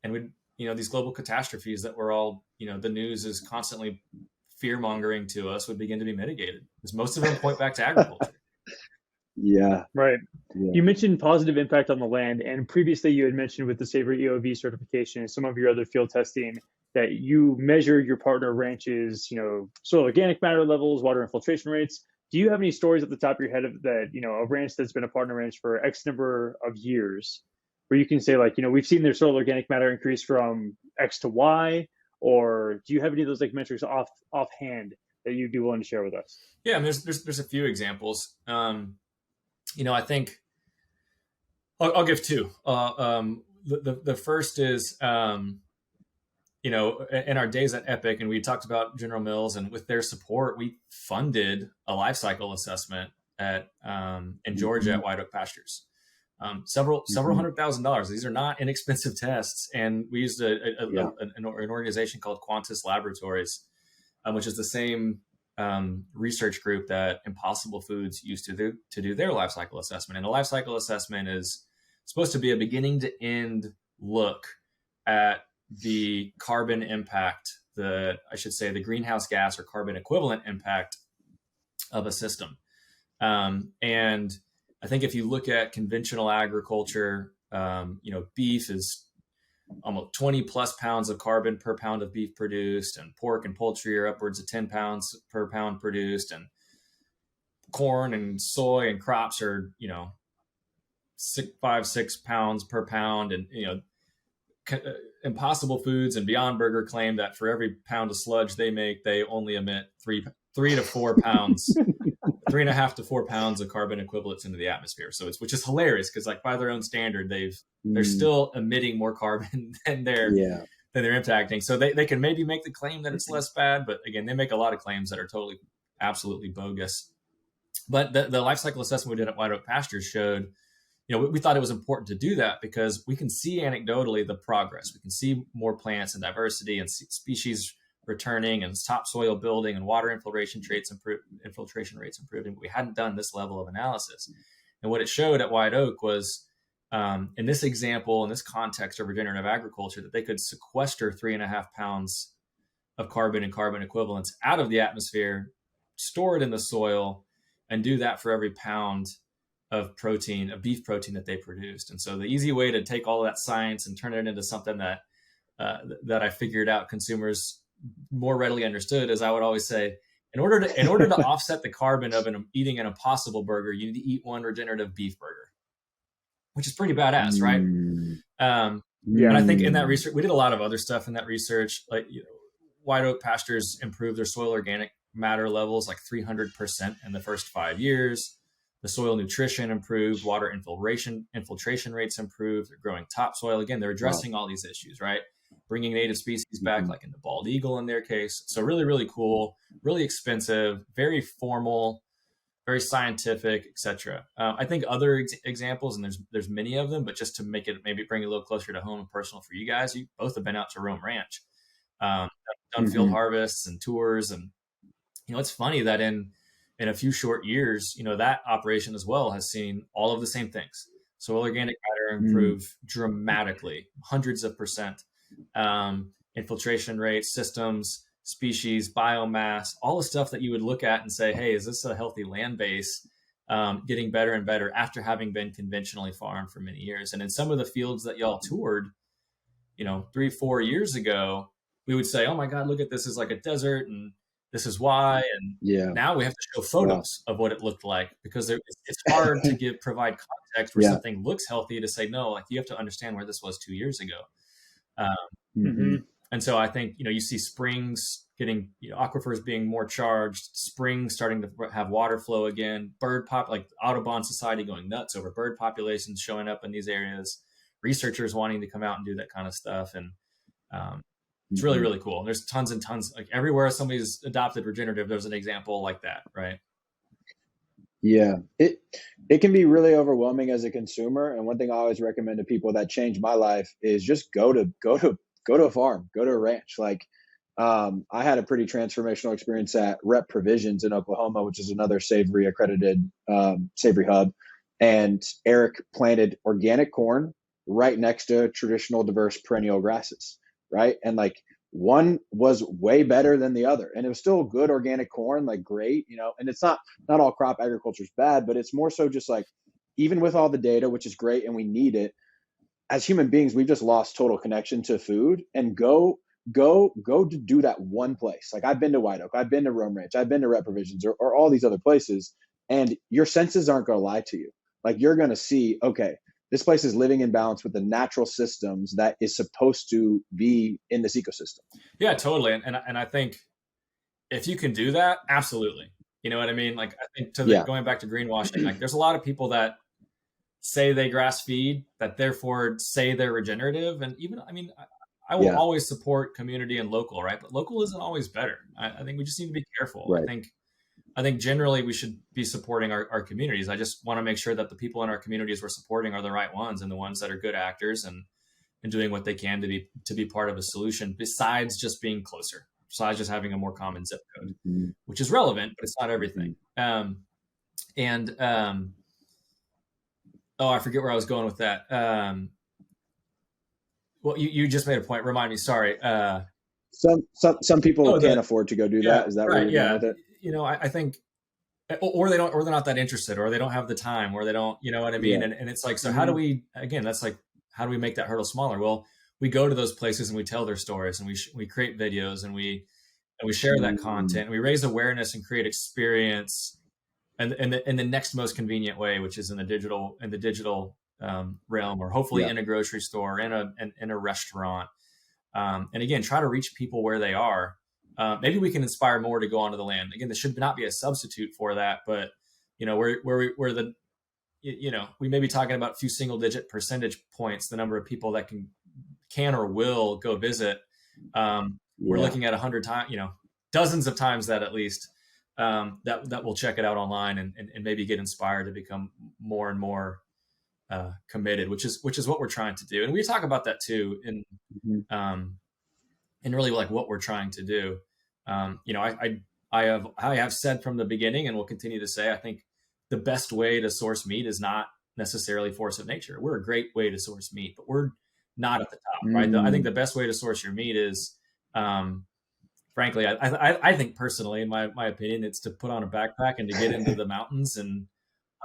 and we, these global catastrophes that we're all, the news is constantly fear mongering to us would begin to be mitigated, because most of them point back to agriculture. Yeah. Right. Yeah. You mentioned positive impact on the land, and previously you had mentioned with the Savory EOV certification and some of your other field testing that you measure your partner ranches, soil organic matter levels, water infiltration rates. Do you have any stories at the top of your head of that, a ranch that's been a partner ranch for X number of years, where you can say like, we've seen their soil organic matter increase from X to Y, or do you have any of those like metrics offhand that you'd be willing to share with us? Yeah, I mean, there's a few examples. I think I'll give two. The first is, in our days at Epic, and we talked about General Mills, and with their support, we funded a life cycle assessment in Georgia at White Oak Pastures. Several $100,000. These are not inexpensive tests, and we used an organization called Qantas Laboratories, which is the same research group that Impossible Foods used to do their life cycle assessment. And a life cycle assessment is supposed to be a beginning to end look at the carbon impact, the greenhouse gas or carbon equivalent impact of a system. And I think if you look at conventional agriculture, beef is almost 20 plus pounds of carbon per pound of beef produced, and pork and poultry are upwards of 10 pounds per pound produced, and corn and soy and crops are, 6 pounds per pound. And, Impossible Foods and Beyond Burger claim that for every pound of sludge they make, they only emit 3 to 4 pounds, 3.5 to 4 pounds of carbon equivalents into the atmosphere. So which is hilarious, because like by their own standard, they're still emitting more carbon than they're impacting. So they can maybe make the claim that it's less bad, but again, they make a lot of claims that are totally, absolutely bogus. But the life cycle assessment we did at White Oak Pastures showed, we thought it was important to do that because we can see anecdotally the progress. We can see more plants and diversity and species returning, and topsoil building and water infiltration rates improving. But we hadn't done this level of analysis. And what it showed at White Oak was, in this example, in this context of regenerative agriculture, that they could sequester 3.5 pounds of carbon and carbon equivalents out of the atmosphere, store it in the soil, and do that for every pound of protein, of beef protein that they produced. And so the easy way to take all of that science and turn it into something that I figured out consumers more readily understood is, I would always say, in order to offset the carbon of eating an Impossible Burger, you need to eat one regenerative beef burger, which is pretty badass, right? And I think in that research, we did a lot of other stuff in that research. Like, White Oak Pastures improved their soil organic matter levels like 300% in the first 5 years. The soil nutrition improved, water infiltration rates improved. They're growing topsoil. Again, they're addressing all these issues, right? Bringing native species back, like in the bald eagle in their case. So really, really cool, really expensive, very formal, very scientific, etc. I think other examples, and there's many of them, but just to make it maybe bring it a little closer to home and personal for you guys, you both have been out to Rome Ranch, done field harvests and tours, and it's funny that in a few short years, that operation as well has seen all of the same things. Soil organic matter improve dramatically, hundreds of percent. Infiltration rates, systems, species, biomass, all the stuff that you would look at and say, hey, is this a healthy land base? Getting better and better after having been conventionally farmed for many years. And in some of the fields that y'all toured, 3-4 years ago, we would say, oh my God, look at this, is like a desert, and this is why. And now we have to show photos of what it looked like, because it's hard to provide context where something looks healthy to say, no, like you have to understand where this was 2 years ago. And so I think, you see springs getting, aquifers being more charged, springs starting to have water flow again, like Audubon Society going nuts over bird populations showing up in these areas, researchers wanting to come out and do that kind of stuff. And it's really, really cool. And there's tons and tons, like everywhere somebody's adopted regenerative, there's an example like that, right? Yeah, it can be really overwhelming as a consumer. And one thing I always recommend to people that changed my life is just go to a farm, go to a ranch. Like, I had a pretty transformational experience at Rep Provisions in Oklahoma, which is another Savory accredited Savory hub. And Eric planted organic corn right next to traditional diverse perennial grasses, right? And like one was way better than the other, and it was still good organic corn, like great, you know. And it's not all crop agriculture is bad, but it's more so just like, even with all the data, which is great and we need it, as human beings, we've just lost total connection to food. And go to do that one place. Like I've been to White Oak, I've been to Rome Ranch, I've been to Rep Provisions, or all these other places, and your senses aren't going to lie to you. Like you're going to see, okay, this place is living in balance with the natural systems that is supposed to be in this ecosystem. Yeah, totally. And I think if you can do that, absolutely. You know what I mean? Like I think going back to greenwashing, like there's a lot of people that say they grass feed, that therefore say they're regenerative. And even, I mean, I will always support community and local, right? But local isn't always better. I think we just need to be careful. Right. I think generally we should be supporting our communities. I just want to make sure that the people in our communities we're supporting are the right ones, and the ones that are good actors and doing what they can to be part of a solution, besides just being closer, besides just having a more common zip code, which is relevant, but it's not everything. Oh, I forget where I was going with that. Well, you just made a point. Remind me. Sorry. Some people can't afford to go do that. Is that right? Where you're going with it? You know, I think, or they don't, or they're not that interested, or they don't have the time, or they don't, you know what I mean? And it's like, so how do we, again, that's like, how do we make that hurdle smaller? Well, we go to those places and we tell their stories, and we create videos, and we share that content, and we raise awareness and create experience, and in the next most convenient way, which is in the digital realm, or hopefully in a grocery store, in a restaurant, and again, try to reach people where they are. Maybe we can inspire more to go onto the land. Again, this should not be a substitute for that, but you know, where the, you know, we may be talking about a few single digit percentage points, the number of people that can or will go visit. We're looking at 100 times, you know, dozens of times that at least, that will check it out online and maybe get inspired to become more and more committed, which is what we're trying to do. And we talk about that too in really like what we're trying to do. You know, I have said from the beginning, and will continue to say, I think the best way to source meat is not necessarily force of nature. We're a great way to source meat, but we're not at the top, right? I think the best way to source your meat is, frankly, I think personally, in my opinion, it's to put on a backpack and to get into the mountains and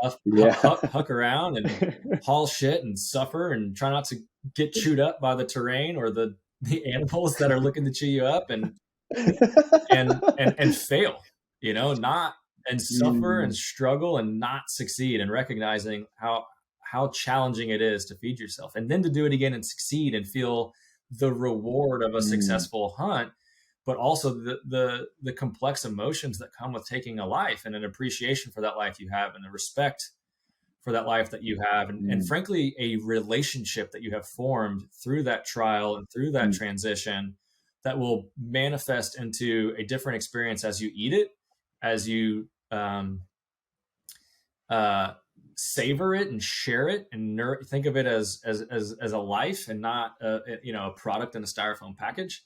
huck around and haul shit and suffer and try not to get chewed up by the terrain or the animals that are looking to chew you up, and fail, you know, and suffer and struggle and not succeed, and recognizing how challenging it is to feed yourself, and then to do it again and succeed and feel the reward of a successful hunt, but also the complex emotions that come with taking a life, and an appreciation for that life you have, and the respect for that life that you have, and frankly, a relationship that you have formed through that trial and through that transition that will manifest into a different experience as you eat it, as you savor it and share it, and think of it as a life, and not a product in a styrofoam package.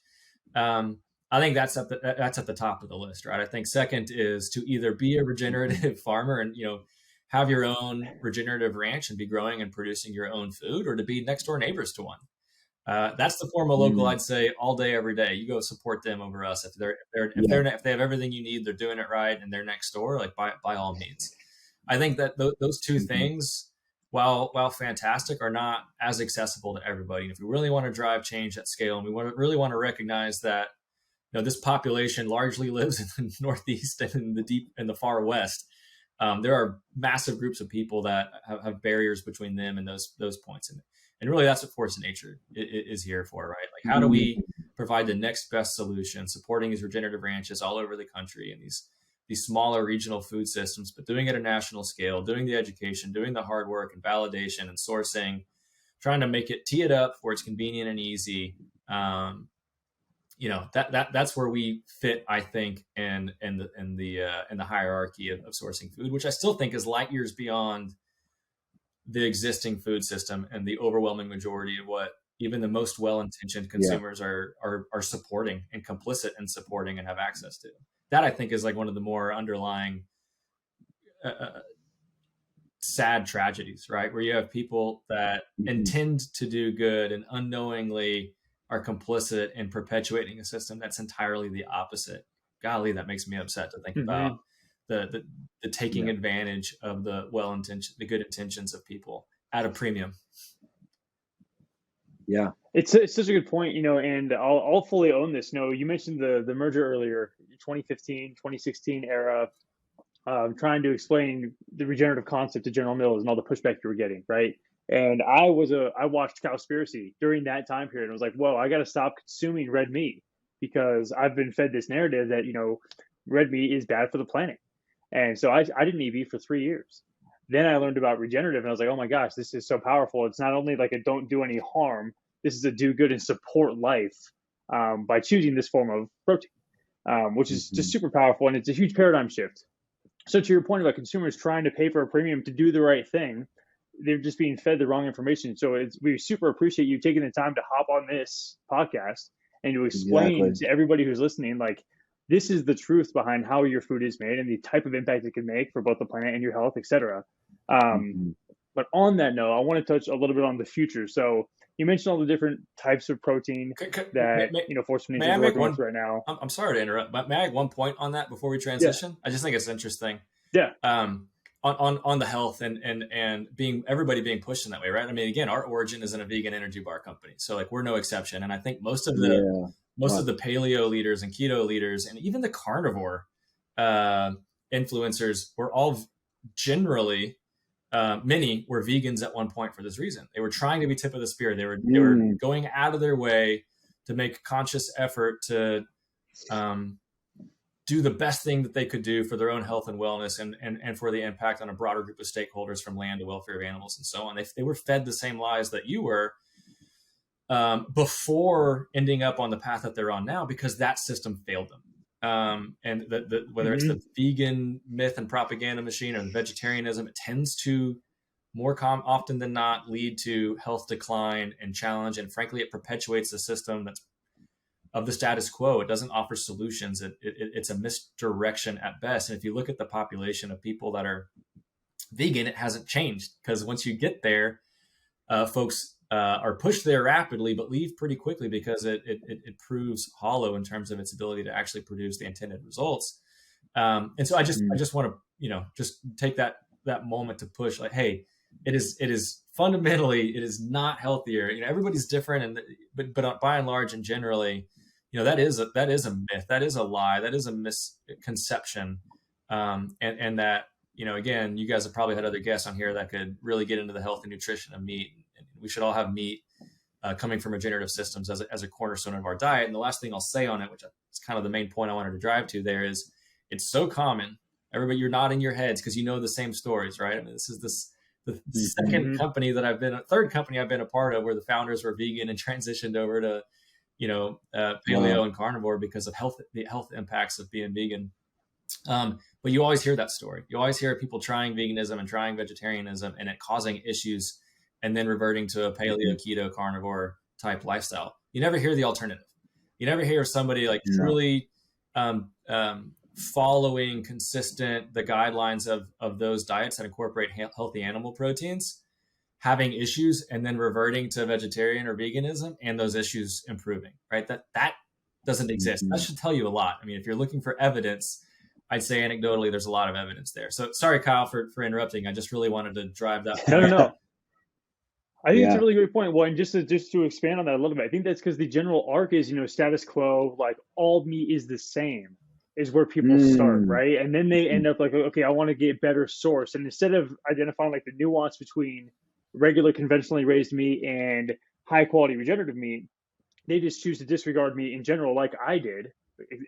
I think that's at the top of the list, right? I think second is to either be a regenerative farmer and, you know, have your own regenerative ranch and be growing and producing your own food, or to be next door neighbors to one. That's the form of local, I'd say, all day, every day. You go support them over us. If they have everything you need, they're doing it right, and they're next door, like by all means. I think that those two things, while fantastic, are not as accessible to everybody. And if we really want to drive change at scale, and we really want to recognize that, you know, this population largely lives in the Northeast and in the far West, there are massive groups of people that have barriers between them and those points. And really, that's what Force of Nature is here for, right? Like, how do we provide the next best solution, supporting these regenerative ranches all over the country, and these smaller regional food systems, but doing it at a national scale, doing the education, doing the hard work and validation and sourcing, trying to tee it up where it's convenient and easy. You know, that's where we fit, I think, in the hierarchy of sourcing food, which I still think is light years beyond the existing food system and the overwhelming majority of what even the most well-intentioned consumers are supporting and complicit in supporting and have access to. That, I think, is like one of the more underlying sad tragedies, right? Where you have people that intend to do good and unknowingly are complicit in perpetuating a system that's entirely the opposite. Golly, that makes me upset to think about the taking advantage of the the good intentions of people at a premium. Yeah. It's such a good point, and I'll fully own this. You mentioned the merger earlier, 2015, 2016 era, trying to explain the regenerative concept to General Mills and all the pushback you were getting, right? And I watched Cowspiracy during that time period. I was like, whoa, I got to stop consuming red meat because I've been fed this narrative that, red meat is bad for the planet. And so I didn't eat beef for 3 years. Then I learned about regenerative and I was like, oh my gosh, this is so powerful. It's not only like a don't do any harm, this is a do good and support life by choosing this form of protein, which is just super powerful. And it's a huge paradigm shift. So to your point about consumers trying to pay for a premium to do the right thing, they're just being fed the wrong information. So we super appreciate you taking the time to hop on this podcast and to explain to everybody who's listening, like, this is the truth behind how your food is made and the type of impact it can make for both the planet and your health, et cetera. But on that note, I want to touch a little bit on the future. So you mentioned all the different types of protein that Force of Nature is working with right now. I'm sorry to interrupt, but may I add one point on that before we transition? Yeah. I just think it's interesting. Yeah. On the health and everybody being pushed in that way, right? I mean, again, our origin is in a vegan energy bar company, so like we're no exception. And I think most of the paleo leaders and keto leaders, and even the carnivore influencers, were all generally. Many were vegans at one point for this reason. They were trying to be tip of the spear. They were going out of their way to make a conscious effort to do the best thing that they could do for their own health and wellness and for the impact on a broader group of stakeholders, from land to welfare of animals and so on. They were fed the same lies that you were before ending up on the path that they're on now, because that system failed them. And whether it's the vegan myth and propaganda machine or the vegetarianism, it tends to more often than not lead to health decline and challenge. And frankly, it perpetuates the system that's of the status quo. It doesn't offer solutions. It's a misdirection at best. And if you look at the population of people that are vegan, it hasn't changed, because once you get there, folks are pushed there rapidly, but leave pretty quickly because it proves hollow in terms of its ability to actually produce the intended results. And so I just want to, just take that moment to push, like, hey, it is fundamentally, it is not healthier. Everybody's different, but by and large and generally, that is a myth, that is a lie, that is a misconception. And that, again, you guys have probably had other guests on here that could really get into the health and nutrition of meat. And we should all have meat coming from regenerative systems as a cornerstone of our diet. And the last thing I'll say on it, which is kind of the main point I wanted to drive to there, is it's so common. Everybody, you're nodding your heads because you know the same stories, right? I mean, this is the third company I've been a part of where the founders were vegan and transitioned over to, paleo and carnivore because of the health impacts of being vegan. But you always hear that story. You always hear people trying veganism and trying vegetarianism and it causing issues, and then reverting to a paleo, keto, carnivore type lifestyle. You never hear the alternative. You never hear somebody like truly following the guidelines of those diets that incorporate healthy animal proteins, having issues, and then reverting to vegetarian or veganism and those issues improving, right? That doesn't exist. That should tell you a lot. I mean, if you're looking for evidence, I'd say anecdotally, there's a lot of evidence there. So sorry, Kyle, for interrupting. I just really wanted to drive that. No. I think it's a really great point. Well, and just to expand on that a little bit, I think that's because the general arc is, status quo, like all meat is the same, is where people start, right? And then they end up like, okay, I want to get better source. And instead of identifying like the nuance between regular conventionally raised meat and high quality regenerative meat, they just choose to disregard meat in general, like I did,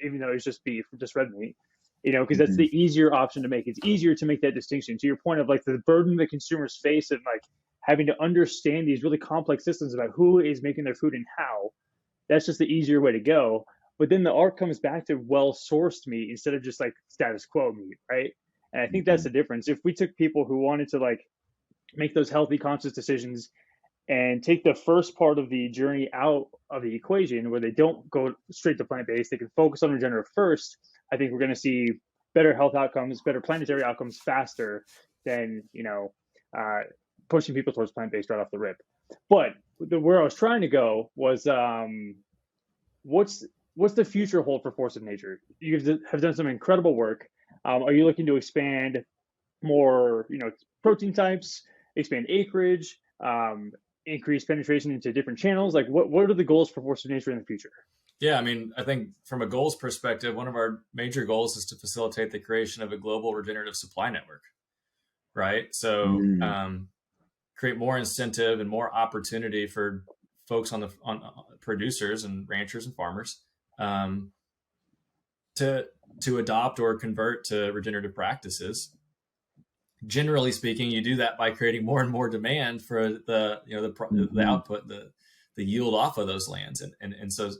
even though it's just beef, just red meat, because that's the easier option to make. It's easier to make that distinction. To your point of like the burden the consumers face and like having to understand these really complex systems about who is making their food and how, that's just the easier way to go. But then the arc comes back to well-sourced meat instead of just like status quo meat, right? And I think that's the difference. If we took people who wanted to like make those healthy, conscious decisions and take the first part of the journey out of the equation where they don't go straight to plant-based, they can focus on regenerative first, I think we're going to see better health outcomes, better planetary outcomes faster than, uh, pushing people towards plant-based right off the rip. But where I was trying to go was what's what's the future hold for Force of Nature? You have done some incredible work. Are you looking to expand more, protein types, expand acreage, increase penetration into different channels? Like, what are the goals for Force of Nature in the future? Yeah, I mean, I think from a goals perspective, one of our major goals is to facilitate the creation of a global regenerative supply network, right? So Mm. create more incentive and more opportunity for folks on producers and ranchers and farmers um, to adopt or convert to regenerative practices. Generally speaking, you do that by creating more and more demand for the output, the yield off of those lands, and so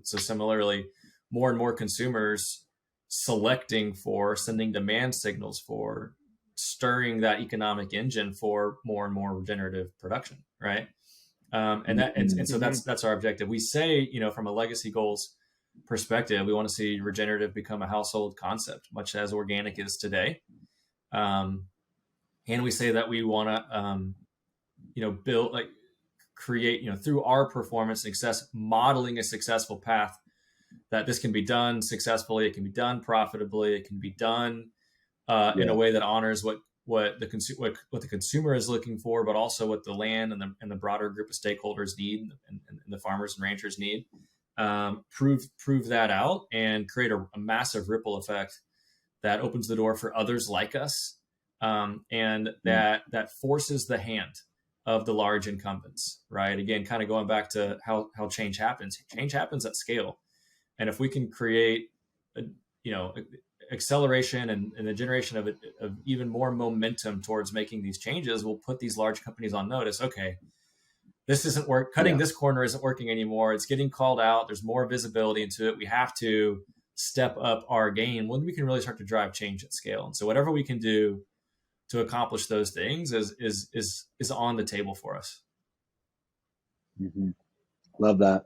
similarly, more and more consumers selecting for, sending demand signals for, stirring that economic engine for more and more regenerative production, right? And so that's our objective. We say, from a legacy goals perspective, we want to see regenerative become a household concept, much as organic is today. And we say that we want to, build, create, through our performance success, modeling a successful path that this can be done successfully. It can be done profitably. It can be done in a way that honors what the consumer is looking for, but also what the land and the broader group of stakeholders need, and the farmers and ranchers need. Prove that out and create a massive ripple effect that opens the door for others like us, and that forces the hand of the large incumbents, right? Again, kind of going back to how change happens. Change happens at scale, and if we can create, acceleration and the generation of even more momentum towards making these changes, we'll put these large companies on notice. Okay, this isn't work. Cutting this corner isn't working anymore. It's getting called out. There's more visibility into it. We have to step up our game when we can really start to drive change at scale. And so whatever we can do to accomplish those things is on the table for us. Mm-hmm. Love that.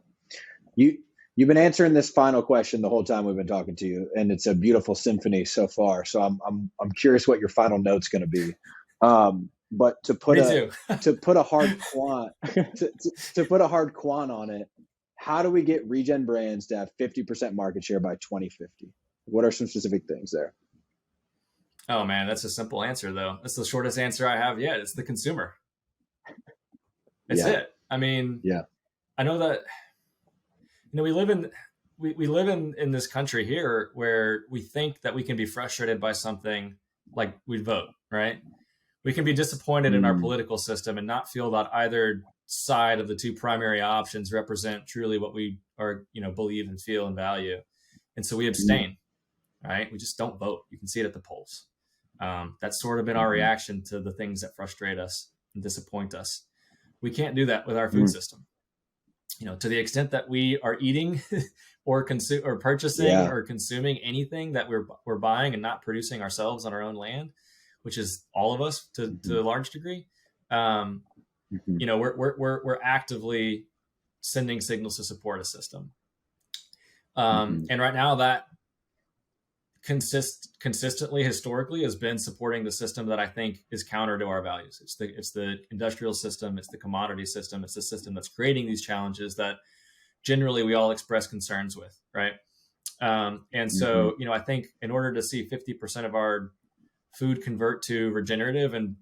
You've been answering this final question the whole time we've been talking to you, and it's a beautiful symphony so far. So I'm curious what your final note's going to be. But to put a hard quant to put a hard quant on it, how do we get Regen Brands to have 50% market share by 2050? What are some specific things there? Oh man, that's a simple answer though. That's the shortest answer I have yet. It's the consumer. It's it. I mean, I know that, we live in this country here where we think that we can be frustrated by something like we vote, right? We can be disappointed in our political system and not feel that either side of the two primary options represent truly what we are, believe and feel and value. And so we abstain, right? We just don't vote. You can see it at the polls. That's sort of been our reaction to the things that frustrate us and disappoint us. We can't do that with our food system. To the extent that we are eating or purchasing or consuming anything that we're buying and not producing ourselves on our own land, which is all of us to a large degree, we're actively sending signals to support a system. And right now that consistently historically has been supporting the system that I think is counter to our values. It's the industrial system, it's the commodity system, it's the system that's creating these challenges that generally we all express concerns with, right? And so, I think in order to see 50% of our food convert to regenerative, and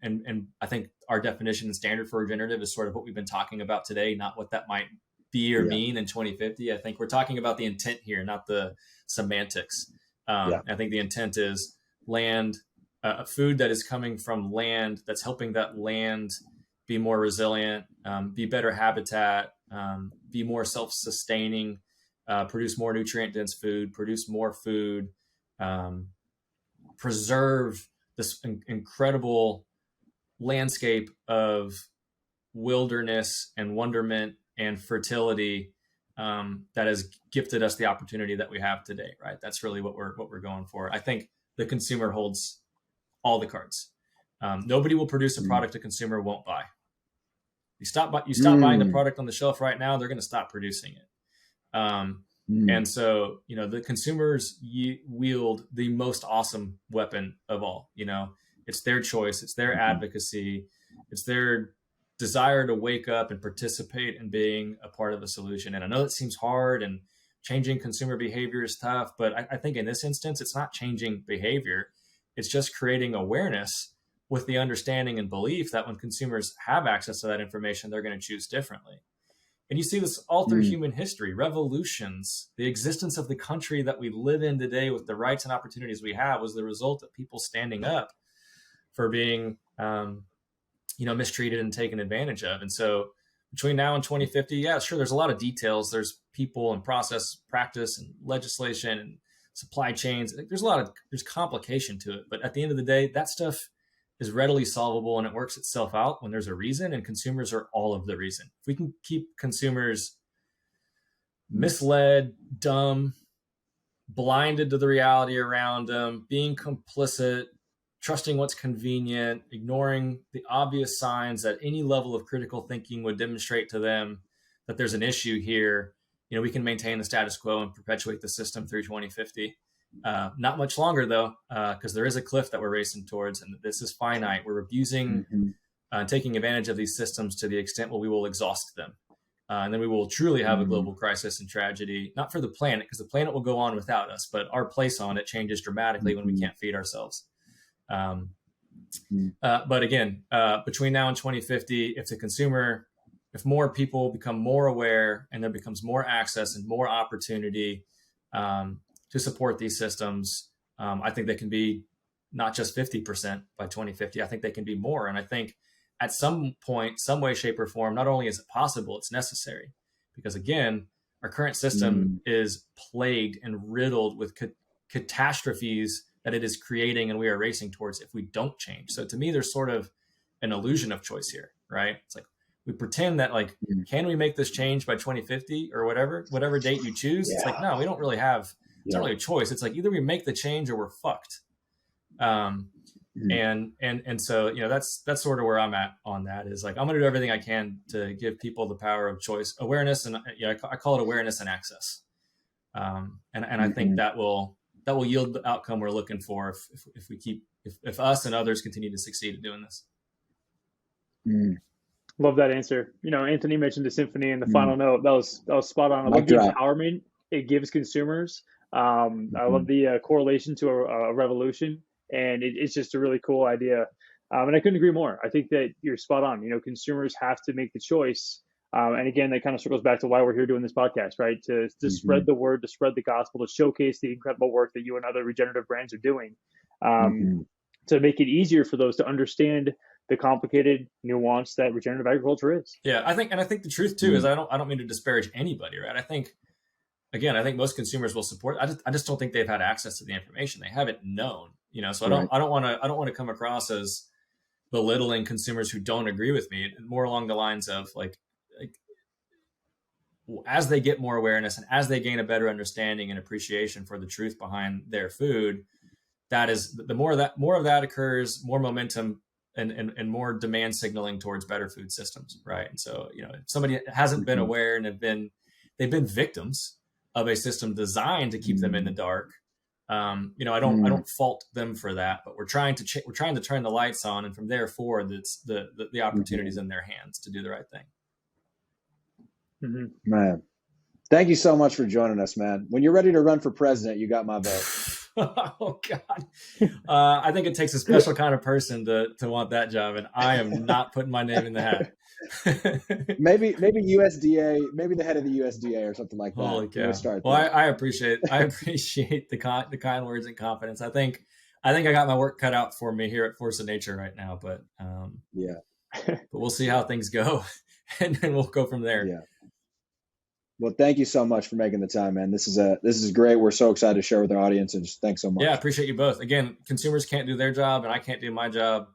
I think our definition and standard for regenerative is sort of what we've been talking about today, not what that might be or mean in 2050. I think we're talking about the intent here, not the semantics. I think the intent is land, food that is coming from land that's helping that land be more resilient, be better habitat, be more self-sustaining, produce more nutrient-dense food, produce more food, preserve this incredible landscape of wilderness and wonderment and fertility that has gifted us the opportunity that we have today, right? That's really what we're going for. I think the consumer holds all the cards. Nobody will produce a product a consumer won't buy. You stop buying the product on the shelf right now, they're going to stop producing it. And so, the consumers wield the most awesome weapon of all. It's their choice, it's their advocacy, It's their desire to wake up and participate in being a part of a solution. And I know it seems hard, and changing consumer behavior is tough, but I think in this instance, it's not changing behavior. It's just creating awareness with the understanding and belief that when consumers have access to that information, they're going to choose differently. And you see this all through human history, revolutions, the existence of the country that we live in today with the rights and opportunities we have was the result of people standing up for being, mistreated and taken advantage of. And so between now and 2050, yeah, sure, there's a lot of details. There's people and process, practice, and legislation and supply chains. There's complication to it. But at the end of the day, that stuff is readily solvable, and it works itself out when there's a reason, and consumers are all of the reason. If we can keep consumers misled, dumb, blinded to the reality around them, being complicit, trusting what's convenient, ignoring the obvious signs that any level of critical thinking would demonstrate to them that there's an issue here, we can maintain the status quo and perpetuate the system through 2050. Not much longer, though, because there is a cliff that we're racing towards, and this is finite. We're abusing, taking advantage of these systems to the extent where we will exhaust them. And then we will truly have a global crisis and tragedy, not for the planet, because the planet will go on without us, but our place on it changes dramatically when we can't feed ourselves. But again, between now and 2050, if more people become more aware and there becomes more access and more opportunity to support these systems, I think they can be not just 50% by 2050. I think they can be more. And I think at some point, some way, shape, or form, not only is it possible, it's necessary. Because again, our current system is plagued and riddled with catastrophes that it is creating and we are racing towards if we don't change. So to me, there's sort of an illusion of choice here, right? It's like we pretend that can we make this change by 2050 or whatever date you choose? Yeah. It's like, no, we don't really have, it's not really a choice. It's like either we make the change or we're fucked. And so, that's sort of where I'm at on that is like, I'm going to do everything I can to give people the power of choice, awareness. And I call it awareness and access. And I think that will yield the outcome we're looking for if us and others continue to succeed at doing this. Love that answer. Anthony mentioned the symphony and the final note. That was spot on. I love the empowerment it gives consumers. I love the correlation to a revolution, and it's just a really cool idea. And I couldn't agree more. I think that you're spot on. Consumers have to make the choice. And again, that kind of circles back to why we're here doing this podcast, right? To spread the word, to spread the gospel, to showcase the incredible work that you and other regenerative brands are doing, to make it easier for those to understand the complicated nuance that regenerative agriculture is. Yeah, I think the truth too is I don't mean to disparage anybody, right? I think most consumers will support. I just don't think they've had access to the information. They haven't known, So I don't want to come across as belittling consumers who don't agree with me. More along the lines of like as they get more awareness and as they gain a better understanding and appreciation for the truth behind their food, that is the more of that occurs, more momentum and more demand signaling towards better food systems, right? And so, if somebody hasn't been aware and they've been victims of a system designed to keep them in the dark, I don't fault them for that, but we're trying to turn the lights on, and from there forward, it's the opportunities in their hands to do the right thing. Man, thank you so much for joining us, man. When you're ready to run for president, you got my vote. Oh God. I think it takes a special kind of person to want that job, and I am not putting my name in the hat. maybe USDA, maybe the head of the USDA or something like that. Holy cow. Well, I appreciate the kind words and confidence. I think I got my work cut out for me here at Force of Nature right now, but but we'll see how things go, and then we'll go from there. Yeah. Well, thank you so much for making the time, man. This is great. We're so excited to share with our audience, and just thanks so much. Yeah, I appreciate you both. Again, consumers can't do their job, and I can't do my job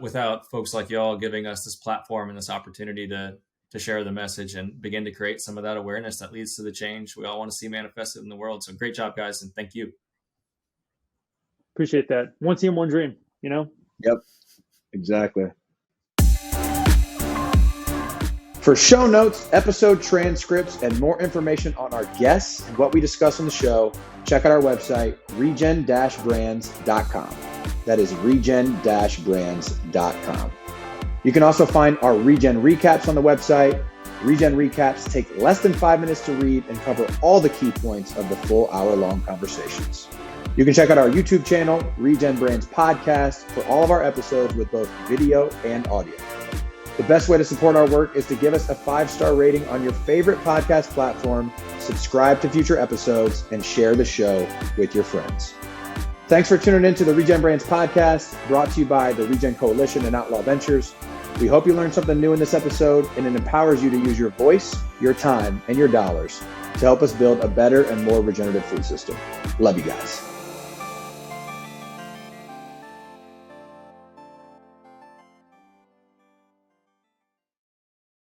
without folks like y'all giving us this platform and this opportunity to share the message and begin to create some of that awareness that leads to the change we all want to see manifested in the world. So great job, guys, and thank you. Appreciate that. One team, one dream, Yep, exactly. For show notes, episode transcripts, and more information on our guests and what we discuss on the show, check out our website, regen-brands.com. That is regen-brands.com. You can also find our Regen recaps on the website. Regen recaps take less than 5 minutes to read and cover all the key points of the full hour-long conversations. You can check out our YouTube channel, Regen Brands Podcast, for all of our episodes with both video and audio. The best way to support our work is to give us a 5-star rating on your favorite podcast platform, subscribe to future episodes, and share the show with your friends. Thanks for tuning in to the Regen Brands Podcast, brought to you by the Regen Coalition and Outlaw Ventures. We hope you learned something new in this episode, and it empowers you to use your voice, your time, and your dollars to help us build a better and more regenerative food system. Love you guys.